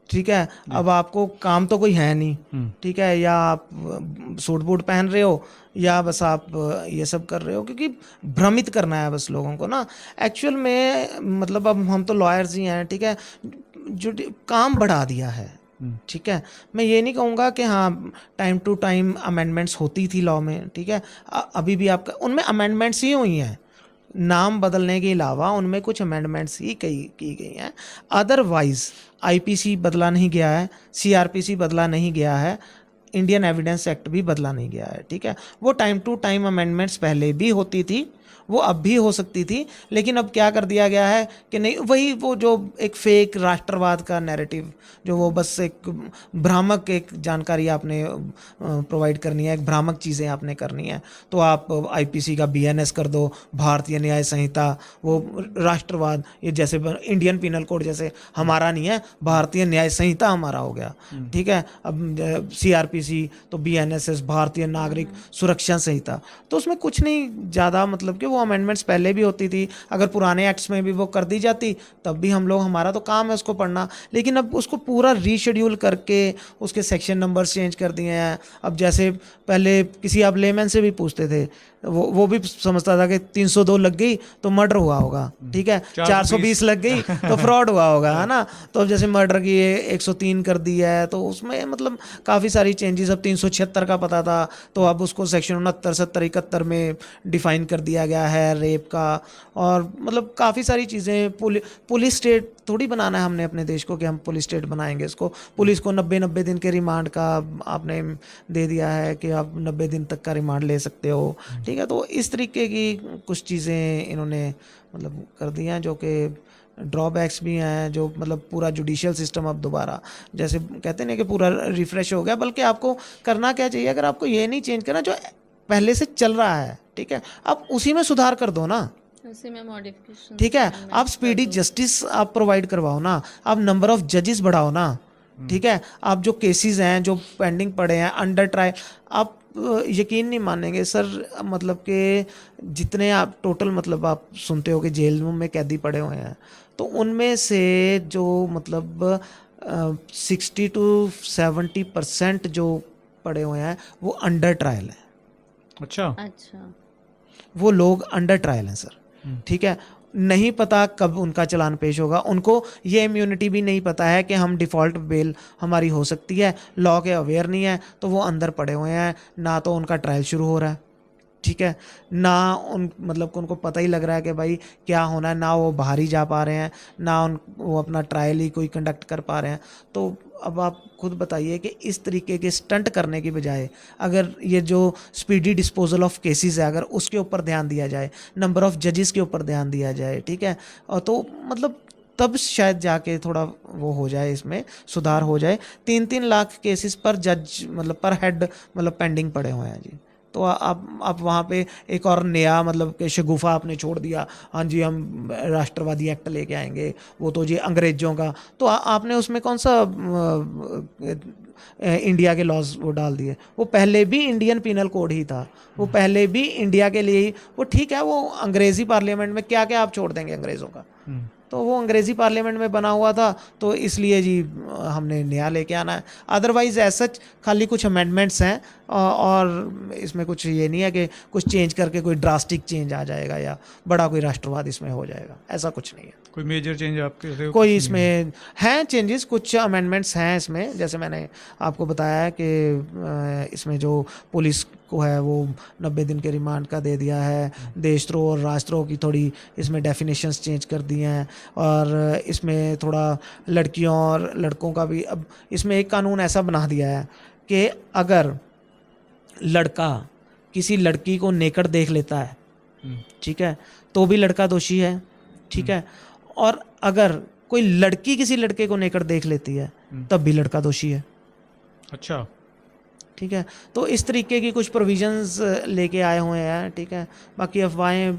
ठीक है, अब आपको काम तो कोई है नहीं, ठीक है, या आप सूट बूट पहन रहे हो, या बस आप ये सब कर रहे हो क्योंकि भ्रमित करना है बस लोगों को ना। एक्चुअल में मतलब अब हम तो लॉयर्स ही हैं, ठीक है, जो काम बढ़ा दिया है, ठीक है, मैं ये नहीं कहूँगा कि हाँ टाइम टू टाइम अमेंडमेंट्स होती थी लॉ में, ठीक है, अभी भी आपका उनमें अमेंडमेंट्स ही हुई हैं, नाम बदलने के अलावा उनमें कुछ अमेंडमेंट्स ही की गई हैं। अदरवाइज आईपीसी बदला नहीं गया है, सीआरपीसी बदला नहीं गया है, इंडियन एविडेंस एक्ट भी बदला नहीं गया है। ठीक है, वो टाइम टू टाइम अमेंडमेंट्स पहले भी होती थी, वो अब भी हो सकती थी, लेकिन अब क्या कर दिया गया है कि नहीं, वही वो जो एक फेक राष्ट्रवाद का नैरेटिव, जो वो बस एक भ्रामक एक जानकारी आपने प्रोवाइड करनी है, एक भ्रामक चीज़ें आपने करनी है, तो आप आईपीसी का बीएनएस कर दो, भारतीय न्याय संहिता, वो राष्ट्रवाद, ये जैसे इंडियन पिनल कोड जैसे हमारा नहीं है, भारतीय न्याय संहिता हमारा हो गया। ठीक है, अब सीआरपीसी तो बीएनएसएस, भारतीय नागरिक सुरक्षा संहिता, तो उसमें कुछ नहीं ज़्यादा, मतलब कि वो अमेंडमेंट्स पहले भी होती थी, अगर पुराने एक्ट्स में भी वो कर दी जाती तब भी हम लोग, हमारा तो काम है उसको पढ़ना, लेकिन अब उसको पूरा रीशेड्यूल करके उसके सेक्शन नंबर्स चेंज कर दिए हैं। अब जैसे पहले किसी आप लेमैन से भी पूछते थे, वो भी समझता था कि 302 लग गई तो मर्डर हुआ होगा, ठीक है, 420 लग गई तो फ्रॉड हुआ होगा, है ना। तो अब जैसे मर्डर की 103 कर दी है, तो उसमें मतलब काफ़ी सारी चेंजेस। अब 376 का पता था तो अब उसको सेक्शन 69, 70, 71 में डिफाइन कर दिया गया है रेप का। और मतलब काफ़ी सारी चीज़ें, पुलिस स्टेट थोड़ी बनाना है हमने अपने देश को कि हम पुलिस स्टेट बनाएंगे इसको। पुलिस को 90 दिन के रिमांड का आपने दे दिया है कि आप 90 दिन तक का रिमांड ले सकते हो, ठीक है। तो इस तरीके की कुछ चीज़ें इन्होंने मतलब कर दी हैं, जो कि ड्रॉबैक्स भी हैं, जो मतलब पूरा जुडिशियल सिस्टम अब दोबारा जैसे कहते हैं कि पूरा रिफ्रेश हो गया। बल्कि आपको करना क्या चाहिए, अगर आपको ये नहीं चेंज करना जो पहले से चल रहा है, ठीक है, आप उसी में सुधार कर दो ना, उसी में मॉडिफिकेशन, ठीक है। आप स्पीडी जस्टिस आप प्रोवाइड करवाओ ना, आप नंबर ऑफ जजेस बढ़ाओ ना, ठीक है। आप जो केसेस हैं जो पेंडिंग पड़े हैं अंडर ट्रायल, आप यकीन नहीं मानेंगे सर, मतलब कि जितने आप टोटल मतलब आप सुनते हो कि जेल में कैदी पड़े हुए हैं, तो उनमें से जो मतलब 60 to 70% जो पड़े हुए हैं वो अंडर ट्रायल है। अच्छा, वो लोग अंडर ट्रायल हैं सर, ठीक है। नहीं पता कब उनका चालान पेश होगा, उनको ये इम्यूनिटी भी नहीं पता है कि हम डिफ़ॉल्ट बेल हमारी हो सकती है, लॉ के अवेयर नहीं है, तो वो अंदर पड़े हुए हैं, ना तो उनका ट्रायल शुरू हो रहा है, ठीक है, ना मतलब उनको पता ही लग रहा है कि भाई क्या होना है, ना वो बाहर ही जा पा रहे हैं, ना वो अपना ट्रायल ही कोई कंडक्ट कर पा रहे हैं। तो अब आप खुद बताइए कि इस तरीके के स्टंट करने की बजाय अगर ये जो स्पीडी डिस्पोजल ऑफ केसेस है, अगर उसके ऊपर ध्यान दिया जाए, नंबर ऑफ जजेस के ऊपर ध्यान दिया जाए, ठीक है, और तो मतलब तब शायद जाके थोड़ा वो हो जाए, इसमें सुधार हो जाए। 3-3 लाख केसेस पर जज मतलब पर हेड मतलब पेंडिंग पड़े हुए हैं जी। तो आप वहाँ पे एक और नया मतलब कि शगुफा आपने छोड़ दिया, हाँ जी हम राष्ट्रवादी एक्ट लेके आएंगे, वो तो जी अंग्रेजों का, तो आपने उसमें कौन सा इंडिया के लॉज वो डाल दिए। वो पहले भी इंडियन पिनल कोड ही था, वो पहले भी इंडिया के लिए ही, वो ठीक है, वो अंग्रेज़ी पार्लियामेंट में क्या क्या आप छोड़ देंगे अंग्रेज़ों का, तो वो अंग्रेज़ी पार्लियामेंट में बना हुआ था, तो इसलिए जी हमने नया लेके आना है। अदरवाइज़ ऐसा खाली कुछ अमेंडमेंट्स हैं और इसमें कुछ ये नहीं है कि कुछ चेंज करके कोई ड्रास्टिक चेंज आ जाएगा या बड़ा कोई राष्ट्रवाद इसमें हो जाएगा, ऐसा कुछ नहीं है। कोई मेजर चेंज आपके कोई इसमें हैं चेंजेस, कुछ अमेंडमेंट्स हैं इसमें, जैसे मैंने आपको बताया कि इसमें जो पुलिस को है वो 90 दिन के रिमांड का दे दिया है, देशद्रोह और राष्ट्रद्रोह की थोड़ी इसमें डेफिनेशंस चेंज कर दी हैं, और इसमें थोड़ा लड़कियों और लड़कों का भी, अब इसमें एक कानून ऐसा बना दिया है कि अगर लड़का किसी लड़की को नेकड़ देख लेता है, ठीक है, तो भी लड़का दोषी है, ठीक है, और अगर कोई लड़की किसी लड़के को नेकड़ देख लेती है तब भी लड़का दोषी है। अच्छा, ठीक है, तो इस तरीके की कुछ प्रोविजंस लेके आए हुए हैं, ठीक है। बाकी अफवाहें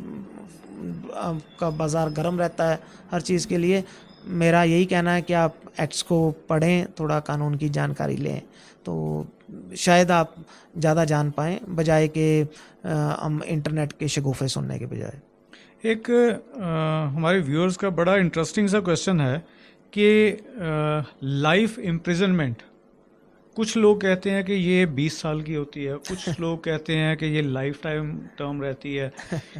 का बाज़ार गर्म रहता है हर चीज़ के लिए। मेरा यही कहना है कि आप एक्ट्स को पढ़ें, थोड़ा कानून की जानकारी लें, तो शायद आप ज़्यादा जान पाएँ, बजाय कि हम इंटरनेट के शगुफे सुनने के बजाय। एक हमारे व्यूअर्स का बड़ा इंटरेस्टिंग सा क्वेश्चन है कि लाइफ इम्प्रिजनमेंट, कुछ लोग कहते हैं कि ये 20 साल की होती है, कुछ लोग कहते हैं कि ये लाइफ टाइम टर्म रहती है,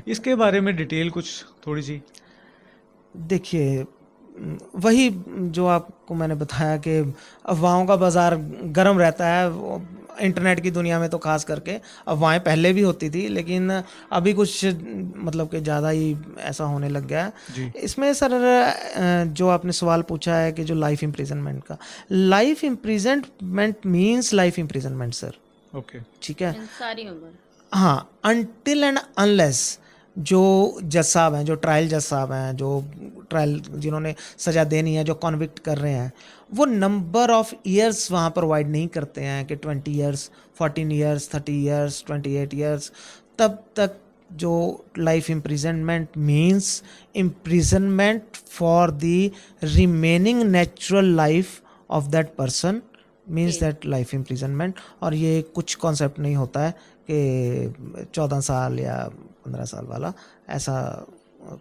इसके बारे में डिटेल कुछ थोड़ी सी। देखिए, वही जो आपको मैंने बताया कि अफवाहों का बाज़ार गर्म रहता है, इंटरनेट की दुनिया में तो खास करके अफवाहें पहले भी होती थी, लेकिन अभी कुछ मतलब कि ज़्यादा ही ऐसा होने लग गया जी। है। इसमें सर जो आपने सवाल पूछा है कि जो लाइफ इम्प्रिजनमेंट का, life imprisonment means life imprisonment sir, okay. ठीक है। सारी उम्र। हाँ, अनटिल एंड अनलेस जो जज साहब हैं, जो ट्रायल जज साहब हैं, जो ट्रायल जिन्होंने सज़ा देनी है, जो कॉन्विक्ट कर रहे हैं, वो नंबर ऑफ ईयर्स वहाँ प्रोवाइड नहीं करते हैं कि 20 ईयर्स, 14 ईयर्स, 30 ईयर्स, 28 ईयर्स, तब तक जो life imprisonment means imprisonment for the remaining natural life of that person means that life imprisonment. और ये कुछ कॉन्सेप्ट नहीं होता है कि 14 साल या 15 साल वाला, ऐसा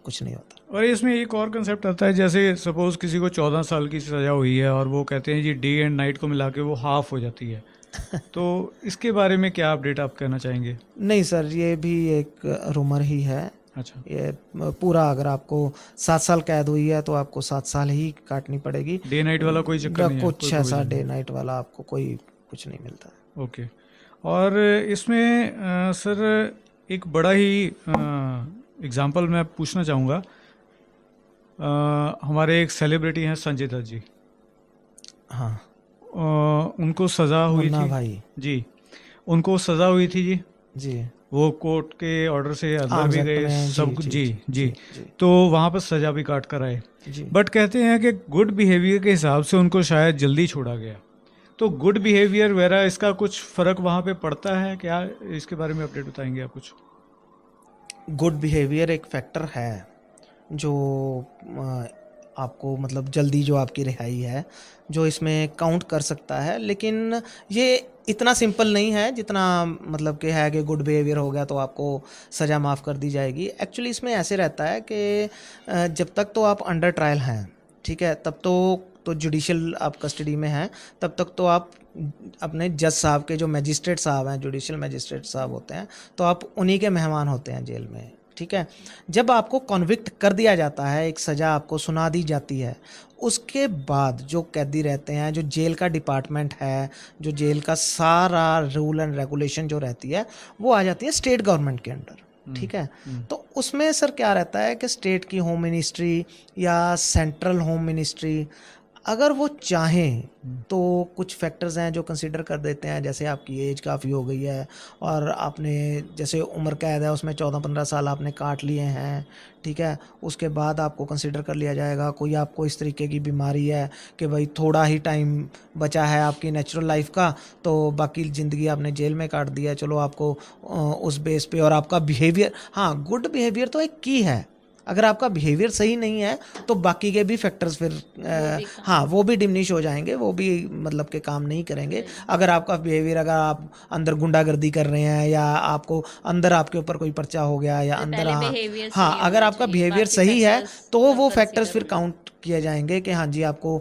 कुछ नहीं होता। और इसमें एक और कंसेप्ट आता है, जैसे सपोज किसी को 14 साल की सज़ा हुई है और वो कहते हैं जी डे एंड नाइट को मिला के वो हाफ हो जाती है, तो इसके बारे में क्या अपडेट आप कहना चाहेंगे? नहीं सर, ये भी एक रूमर ही है। अच्छा। ये पूरा अगर आपको 7 साल कैद हुई है तो आपको 7 साल ही काटनी पड़ेगी। डे नाइट वाला कोई चक्कर नहीं है? कुछ ऐसा डे नाइट वाला आपको कोई कुछ नहीं मिलता। ओके। और इसमें सर एक बड़ा ही एग्जांपल मैं पूछना चाहूँगा। हमारे एक सेलिब्रिटी हैं संजय दत्त जी। हाँ, उनको सज़ा हुई मुन्ना थी भाई जी, उनको सज़ा हुई थी जी। जी, वो कोर्ट के ऑर्डर से अंदर आर्म्स भी एक्ट गए, में, सब कुछ। जी जी। जी तो वहाँ पर सज़ा भी काट कर आए, जी। बट कहते हैं कि गुड बिहेवियर के हिसाब से उनको शायद जल्दी छोड़ा गया। तो गुड बिहेवियर वगैरह इसका कुछ फ़र्क वहाँ पे पड़ता है क्या? इसके बारे में अपडेट बताएंगे आप कुछ? गुड बिहेवियर एक फैक्टर है जो आपको मतलब जल्दी जो आपकी रिहाई है, जो इसमें काउंट कर सकता है, लेकिन ये इतना सिंपल नहीं है जितना मतलब कि है कि गुड बिहेवियर हो गया तो आपको सज़ा माफ़ कर दी जाएगी। एक्चुअली इसमें ऐसे रहता है कि जब तक तो आप अंडर ट्रायल हैं, ठीक है, तब तो जुडिशल आप कस्टडी में हैं, तब तक तो आप अपने जज साहब के, जो मजिस्ट्रेट साहब हैं, जुडिशल मजिस्ट्रेट साहब होते हैं, तो आप उन्हीं के मेहमान होते हैं जेल में, ठीक है। जब आपको कॉन्विक्ट कर दिया जाता है, एक सज़ा आपको सुना दी जाती है, उसके बाद जो कैदी रहते हैं, जो जेल का डिपार्टमेंट है, जो जेल का सारा रूल एंड रेगुलेशन जो रहती है, वो आ जाती है स्टेट गवर्नमेंट के अंडर, ठीक है। तो उसमें सर क्या रहता है कि स्टेट की होम मिनिस्ट्री या सेंट्रल होम मिनिस्ट्री अगर वो चाहें तो कुछ फैक्टर्स हैं जो कंसीडर कर देते हैं, जैसे आपकी एज काफ़ी हो गई है और आपने जैसे उम्र कैद है उसमें 14-15 साल आपने काट लिए हैं, ठीक है, उसके बाद आपको कंसीडर कर लिया जाएगा। कोई आपको इस तरीके की बीमारी है कि भाई थोड़ा ही टाइम बचा है आपकी नेचुरल लाइफ का, तो बाकी ज़िंदगी आपने जेल में काट दिया है, चलो आपको उस बेस पे, और आपका बिहेवियर, हाँ गुड बिहेवियर तो एक की है, अगर आपका बिहेवियर सही नहीं है तो बाकी के भी फैक्टर्स फिर हाँ वो भी डिमिनिश हो जाएंगे, वो भी मतलब के काम नहीं करेंगे। अगर आपका बिहेवियर, अगर आप अंदर गुंडागर्दी कर रहे हैं या आपको अंदर आपके ऊपर कोई पर्चा हो गया या अंदर, हाँ अगर आपका बिहेवियर सही है तो वो फैक्टर्स फिर काउंट किए जाएंगे कि हाँ जी आपको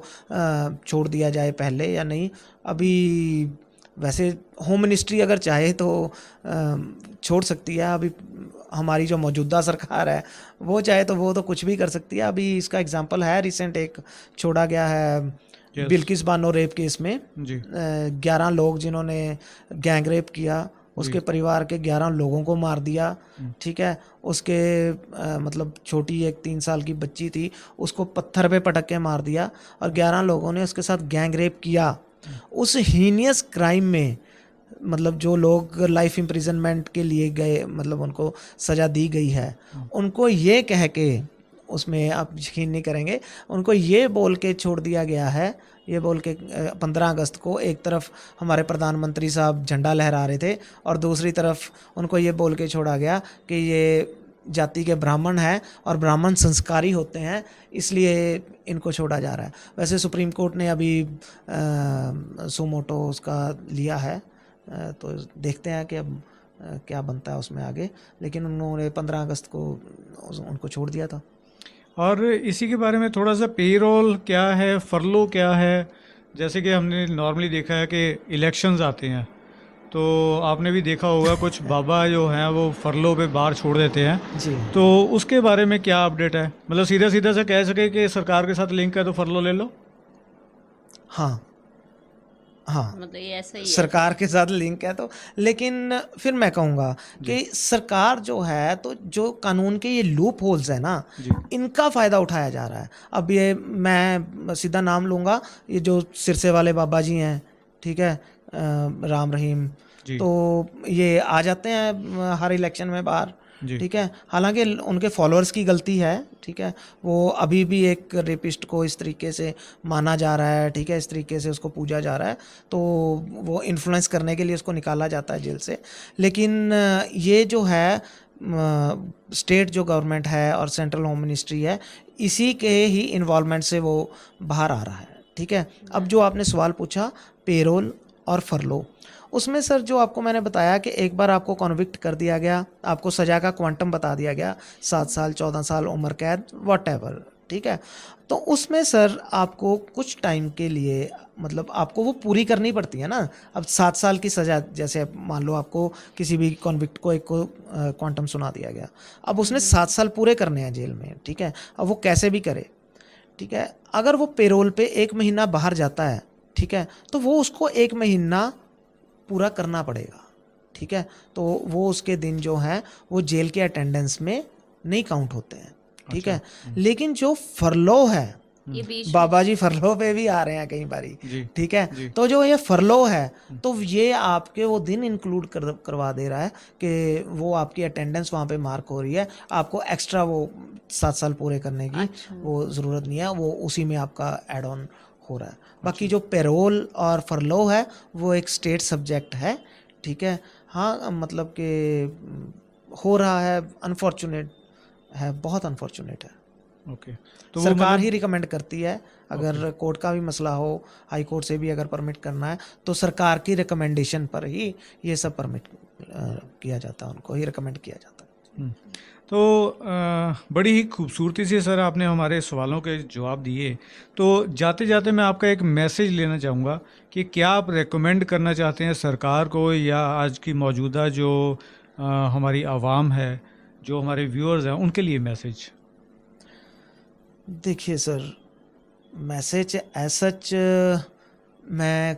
छोड़ दिया जाए पहले या नहीं। अभी वैसे होम मिनिस्ट्री अगर चाहे तो छोड़ सकती है, अभी हमारी जो मौजूदा सरकार है वो चाहे तो वो तो कुछ भी कर सकती है। अभी इसका एग्जांपल है, रिसेंट एक छोड़ा गया है बिल्किस बानो रेप केस में, 11 लोग जिन्होंने गैंग रेप किया, उसके परिवार के 11 लोगों को मार दिया, ठीक है। उसके मतलब छोटी एक 3 साल की बच्ची थी, उसको पत्थर पे पटक के मार दिया और 11 लोगों ने उसके साथ गैंग रेप किया। उस हीनियस क्राइम में मतलब जो लोग लाइफ इम्प्रिजनमेंट के लिए गए, मतलब उनको सज़ा दी गई है, उनको ये कह के, उसमें आप यकीन नहीं करेंगे, उनको ये बोल के छोड़ दिया गया है, ये बोल के 15 अगस्त को एक तरफ हमारे प्रधानमंत्री साहब झंडा लहरा रहे थे और दूसरी तरफ उनको ये बोल के छोड़ा गया कि ये जाति के ब्राह्मण हैं और ब्राह्मण संस्कारी होते हैं, इसलिए इनको छोड़ा जा रहा है। वैसे सुप्रीम कोर्ट ने अभी सुमोटो उसका लिया है, तो देखते हैं कि अब क्या बनता है उसमें आगे, लेकिन उन्होंने 15 अगस्त को उनको छोड़ दिया था। और इसी के बारे में थोड़ा सा पेरोल क्या है, फरलो क्या है, जैसे कि हमने नॉर्मली देखा है कि इलेक्शंस आते हैं तो आपने भी देखा होगा कुछ बाबा जो हैं वो फरलो पे बाहर छोड़ देते हैं जी, तो उसके बारे में क्या अपडेट है? मतलब सीधा सीधा से कह सके कि सरकार के साथ लिंक है तो फरलो ले लो। हाँ हाँ, मतलब ये ऐसा ही है। सरकार के साथ लिंक है। तो लेकिन फिर मैं कहूँगा कि सरकार जो है, तो जो कानून के ये लूप होल्स है ना, जी इनका फ़ायदा उठाया जा रहा है। अब ये मैं सीधा नाम लूँगा, ये जो सिरसे वाले बाबा जी हैं, ठीक है, राम रहीम, जी तो ये आ जाते हैं हर इलेक्शन में बाहर, जी ठीक है। हालांकि उनके फॉलोअर्स की गलती है, ठीक है, वो अभी भी एक रेपिस्ट को इस तरीके से माना जा रहा है, ठीक है, इस तरीके से उसको पूजा जा रहा है, तो वो इन्फ्लुएंस करने के लिए उसको निकाला जाता है जेल से। लेकिन ये जो है स्टेट जो गवर्नमेंट है और सेंट्रल होम मिनिस्ट्री है, इसी के ही इन्वॉल्वमेंट से वो बाहर आ रहा है, ठीक है। अब जो आपने सवाल पूछा पेरोल और फरलो, उसमें सर जो आपको मैंने बताया कि एक बार आपको कॉन्विक्ट कर दिया गया, आपको सज़ा का क्वांटम बता दिया गया, 7 साल 14 साल उम्र कैद व्हाटएवर, ठीक है, तो उसमें सर आपको कुछ टाइम के लिए, मतलब आपको वो पूरी करनी पड़ती है ना। अब 7 साल की सज़ा, जैसे मान लो आपको किसी भी कॉन्विक्ट को एक को क्वांटम सुना दिया गया, अब उसने 7 साल पूरे करने हैं जेल में, ठीक है। अब वो कैसे भी करे, ठीक है, अगर वो पेरोल पे 1 महीना बाहर जाता है, ठीक है, तो वो उसको 1 महीना पूरा करना पड़ेगा, ठीक है। तो वो उसके दिन जो हैं वो जेल के अटेंडेंस में नहीं काउंट होते हैं, ठीक है। लेकिन जो फरलो है, ये बीच बाबा जी फरलो पे भी आ रहे हैं कई बारी, जी ठीक है, जी तो जो ये फरलो है, तो ये आपके वो दिन इंक्लूड करवा दे रहा है कि वो आपकी अटेंडेंस वहाँ पे मार्क हो रही है, आपको एक्स्ट्रा वो 7 साल पूरे करने की वो ज़रूरत नहीं है, वो उसी में आपका एड ऑन हो रहा है। बाकी जो पेरोल और फरलो है वो एक स्टेट सब्जेक्ट है, ठीक है। हाँ, मतलब कि हो रहा है, अनफॉर्चुनेट है, बहुत अनफॉर्चुनेट है। ओके। तो वो सरकार मतलब ही रिकमेंड करती है, अगर कोर्ट का भी मसला हो, हाई कोर्ट से भी अगर परमिट करना है, तो सरकार की रिकमेंडेशन पर ही ये सब परमिट किया जाता है, उनको ही रिकमेंड किया जाता है। तो बड़ी ही खूबसूरती से सर आपने हमारे सवालों के जवाब दिए। तो जाते जाते मैं आपका एक मैसेज लेना चाहूँगा कि क्या आप रेकमेंड करना चाहते हैं सरकार को, या आज की मौजूदा जो हमारी आवाम है, जो हमारे व्यूअर्स हैं, उनके लिए मैसेज? देखिए सर, मैसेज एज सच, मैं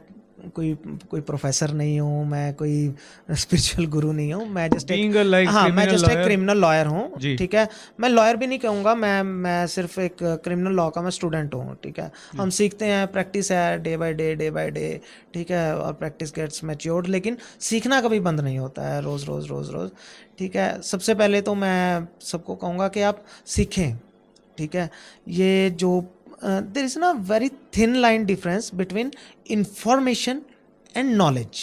कोई कोई प्रोफेसर नहीं हूँ, मैं कोई स्पिरिचुअल गुरु नहीं हूँ, मैं जस्ट Being a एक, like हाँ, मैं criminal जस्ट एक lawyer, क्रिमिनल लॉयर हूँ, जी ठीक है। मैं लॉयर भी नहीं कहूँगा, मैं सिर्फ एक क्रिमिनल लॉ का मैं स्टूडेंट हूँ, ठीक है। हम सीखते हैं, प्रैक्टिस है डे बाय डे, ठीक है, और प्रैक्टिस गेट्स मैच्योर्ड, लेकिन सीखना कभी बंद नहीं होता है, रोज़ रोज़ रोज़ रोज़, ठीक है। सबसे पहले तो मैं सबको कहूँगा कि आप सीखें, ठीक है। ये जो देयर इज़ ना very thin line difference between information and knowledge,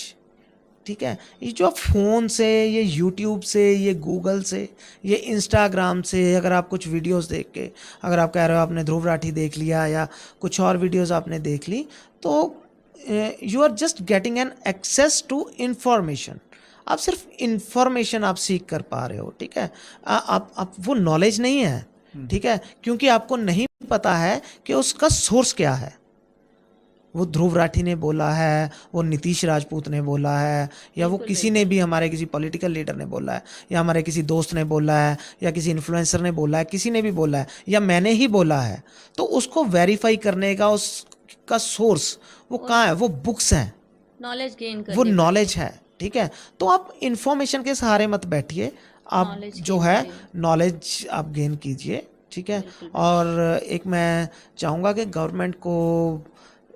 ठीक है। ये जो आप फ़ोन से, ये यूट्यूब से, ये गूगल से, ये इंस्टाग्राम से अगर आप कुछ वीडियोस देख के, अगर आप कह रहे हो आपने ध्रुव राठी देख लिया या कुछ और वीडियोस आपने देख ली, तो you are just getting an access to information. आप सिर्फ इंफॉर्मेशन आप सीख कर पा रहे हो, ठीक है। आप वो नॉलेज नहीं है, ठीक है, क्योंकि आपको नहीं पता है कि उसका सोर्स क्या है। वो ध्रुव राठी ने बोला है, वो नीतीश राजपूत ने बोला है, या वो किसी ने भी, हमारे किसी पॉलिटिकल लीडर ने बोला है, या हमारे किसी दोस्त ने बोला है, या किसी इन्फ्लुएंसर ने बोला है, किसी ने भी बोला है, या मैंने ही बोला है, तो उसको वेरीफाई करने का उसका सोर्स वो कहाँ है? वो बुक्स हैं, नॉलेज गेन वो करने नॉलेज है, ठीक है। तो आप इंफॉर्मेशन के सहारे मत बैठिए, आप Knowledge जो gain है करिए। नॉलेज आप गेन कीजिए, ठीक है। बिल्कुल, और एक मैं चाहूँगा कि गवर्नमेंट को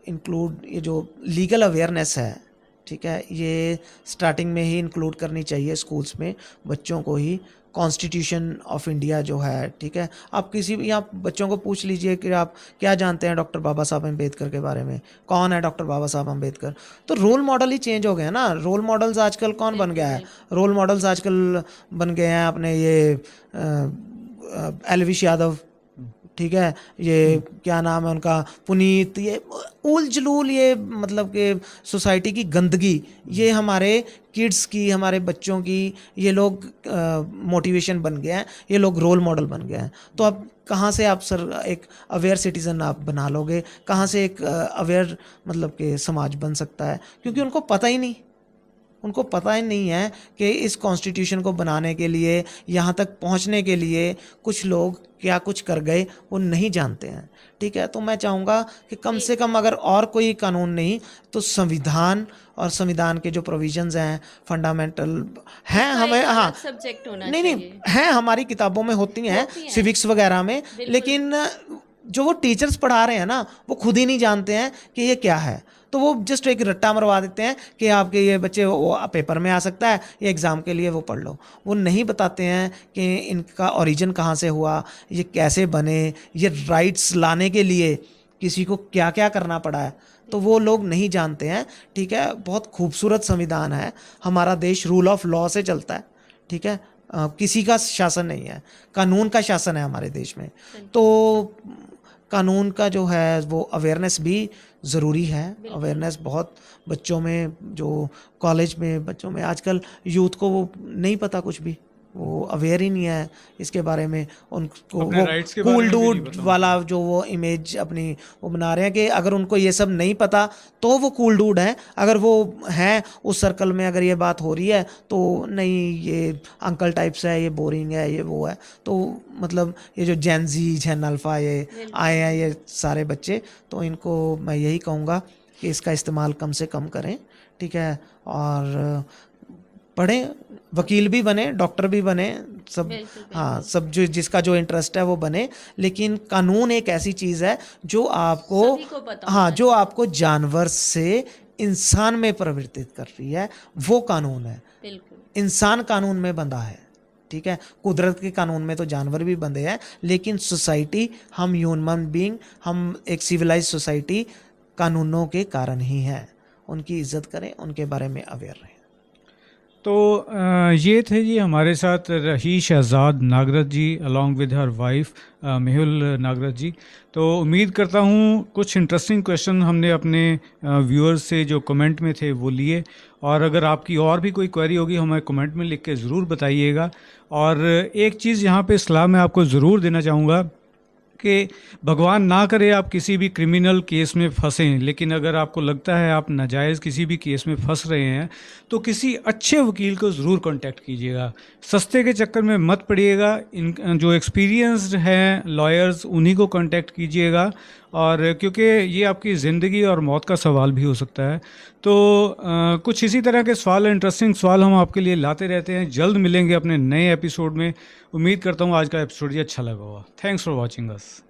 इंक्लूड, ये जो लीगल अवेयरनेस है, ठीक है, ये स्टार्टिंग में ही इंक्लूड करनी चाहिए स्कूल्स में, बच्चों को ही। कॉन्स्टिट्यूशन ऑफ इंडिया जो है, ठीक है, आप किसी भी यहाँ बच्चों को पूछ लीजिए कि आप क्या जानते हैं डॉक्टर बाबा साहब अम्बेडकर के बारे में, कौन है डॉक्टर बाबा साहब अम्बेडकर। तो रोल मॉडल ही चेंज हो गए हैं ना। रोल मॉडल्स आजकल कौन बन गया है? रोल मॉडल्स आजकल बन गए हैं अपने ये एलविश यादव, ठीक है, ये क्या नाम है उनका, पुनीत, ये उल जलूल, ये मतलब कि सोसाइटी की गंदगी, ये हमारे किड्स की, हमारे बच्चों की, ये लोग मोटिवेशन बन गए हैं, ये लोग रोल मॉडल बन गए हैं। तो अब कहाँ से आप सर एक अवेयर सिटीज़न आप बना लोगे, कहाँ से एक अवेयर मतलब कि समाज बन सकता है, क्योंकि उनको पता ही नहीं, उनको पता ही नहीं है कि इस कॉन्स्टिट्यूशन को बनाने के लिए, यहाँ तक पहुँचने के लिए कुछ लोग क्या कुछ कर गए, वो नहीं जानते हैं। ठीक है, तो मैं चाहूँगा कि कम से कम अगर और कोई कानून नहीं तो संविधान और संविधान के जो प्रोविजंस हैं, फंडामेंटल हैं, हमें, हाँ, सब्जेक्ट होना नहीं नहीं चाहिए। हैं, हमारी किताबों में होती हैं, सिविक्स वगैरह में, लेकिन जो वो टीचर्स पढ़ा रहे हैं ना, वो खुद ही नहीं जानते हैं कि ये क्या है। तो वो जस्ट एक रट्टा मरवा देते हैं कि आपके ये बच्चे वो पेपर में आ सकता है, ये एग्ज़ाम के लिए वो पढ़ लो। वो नहीं बताते हैं कि इनका ओरिजिन कहाँ से हुआ, ये कैसे बने, ये राइट्स लाने के लिए किसी को क्या क्या करना पड़ा है, तो वो लोग नहीं जानते हैं। ठीक है, बहुत खूबसूरत संविधान है हमारा देश, रूल ऑफ लॉ से चलता है। ठीक है, किसी का शासन नहीं है, कानून का शासन है हमारे देश में। तो कानून का जो है वो अवेयरनेस भी ज़रूरी है। अवेयरनेस बहुत बच्चों में, जो कॉलेज में बच्चों में, आजकल यूथ को वो नहीं पता कुछ भी, वो अवेयर ही नहीं है इसके बारे में। उनको अपने वो rights के बारे कूल में भी नहीं डूड पता वाला जो वो इमेज अपनी वो बना रहे हैं कि अगर उनको ये सब नहीं पता तो वो कूल डूड हैं, अगर वो हैं उस सर्कल में, अगर ये बात हो रही है तो नहीं, ये अंकल टाइप्स है, ये बोरिंग है, ये वो है। तो मतलब ये जो जेनजी, जेन अल्फा ये आए हैं, ये सारे बच्चे, तो इनको मैं यही कहूँगा कि इसका इस्तेमाल कम से कम करें। ठीक है, और पढ़ें, वकील भी बने, डॉक्टर भी बने, सब, हाँ, सब जो जिसका जो इंटरेस्ट है वो बने। लेकिन कानून एक ऐसी चीज़ है जो आपको, सभी को पता हाँ, होना जो आपको जानवर से इंसान में परिवर्तित कर रही है, वो कानून है। बिल्कुल। इंसान कानून में बंधा है। ठीक है, कुदरत के कानून में तो जानवर भी बंधे हैं, लेकिन सोसाइटी, हम ह्यूमन बीइंग, हम एक सिविलाइज सोसाइटी कानूनों के कारण ही है। उनकी इज्जत करें, उनके बारे में अवेयर रहें। तो ये थे जी हमारे साथ रही Shahzad Nagrath ji along with her wife Mehul Nagrath ji. तो उम्मीद करता हूँ कुछ इंटरेस्टिंग क्वेश्चन हमने अपने व्यूअर्स से जो कमेंट में थे वो लिए, और अगर आपकी और भी कोई क्वेरी होगी हमें कमेंट में लिख के ज़रूर बताइएगा। और एक चीज़ यहाँ पे सलाह मैं आपको ज़रूर देना चाहूँगा कि भगवान ना करे आप किसी भी क्रिमिनल केस में फंसें, लेकिन अगर आपको लगता है आप नाजायज़ किसी भी केस में फंस रहे हैं तो किसी अच्छे वकील को ज़रूर कांटेक्ट कीजिएगा। सस्ते के चक्कर में मत पड़िएगा। इन जो एक्सपीरियंस्ड हैं लॉयर्स, उन्हीं को कांटेक्ट कीजिएगा, और क्योंकि ये आपकी ज़िंदगी और मौत का सवाल भी हो सकता है। तो कुछ इसी तरह के सवाल, इंटरेस्टिंग सवाल हम आपके लिए लाते रहते हैं। जल्द मिलेंगे अपने नए एपिसोड में। उम्मीद करता हूँ आज का एपिसोड ये अच्छा लगा होगा। Thanks for watching us.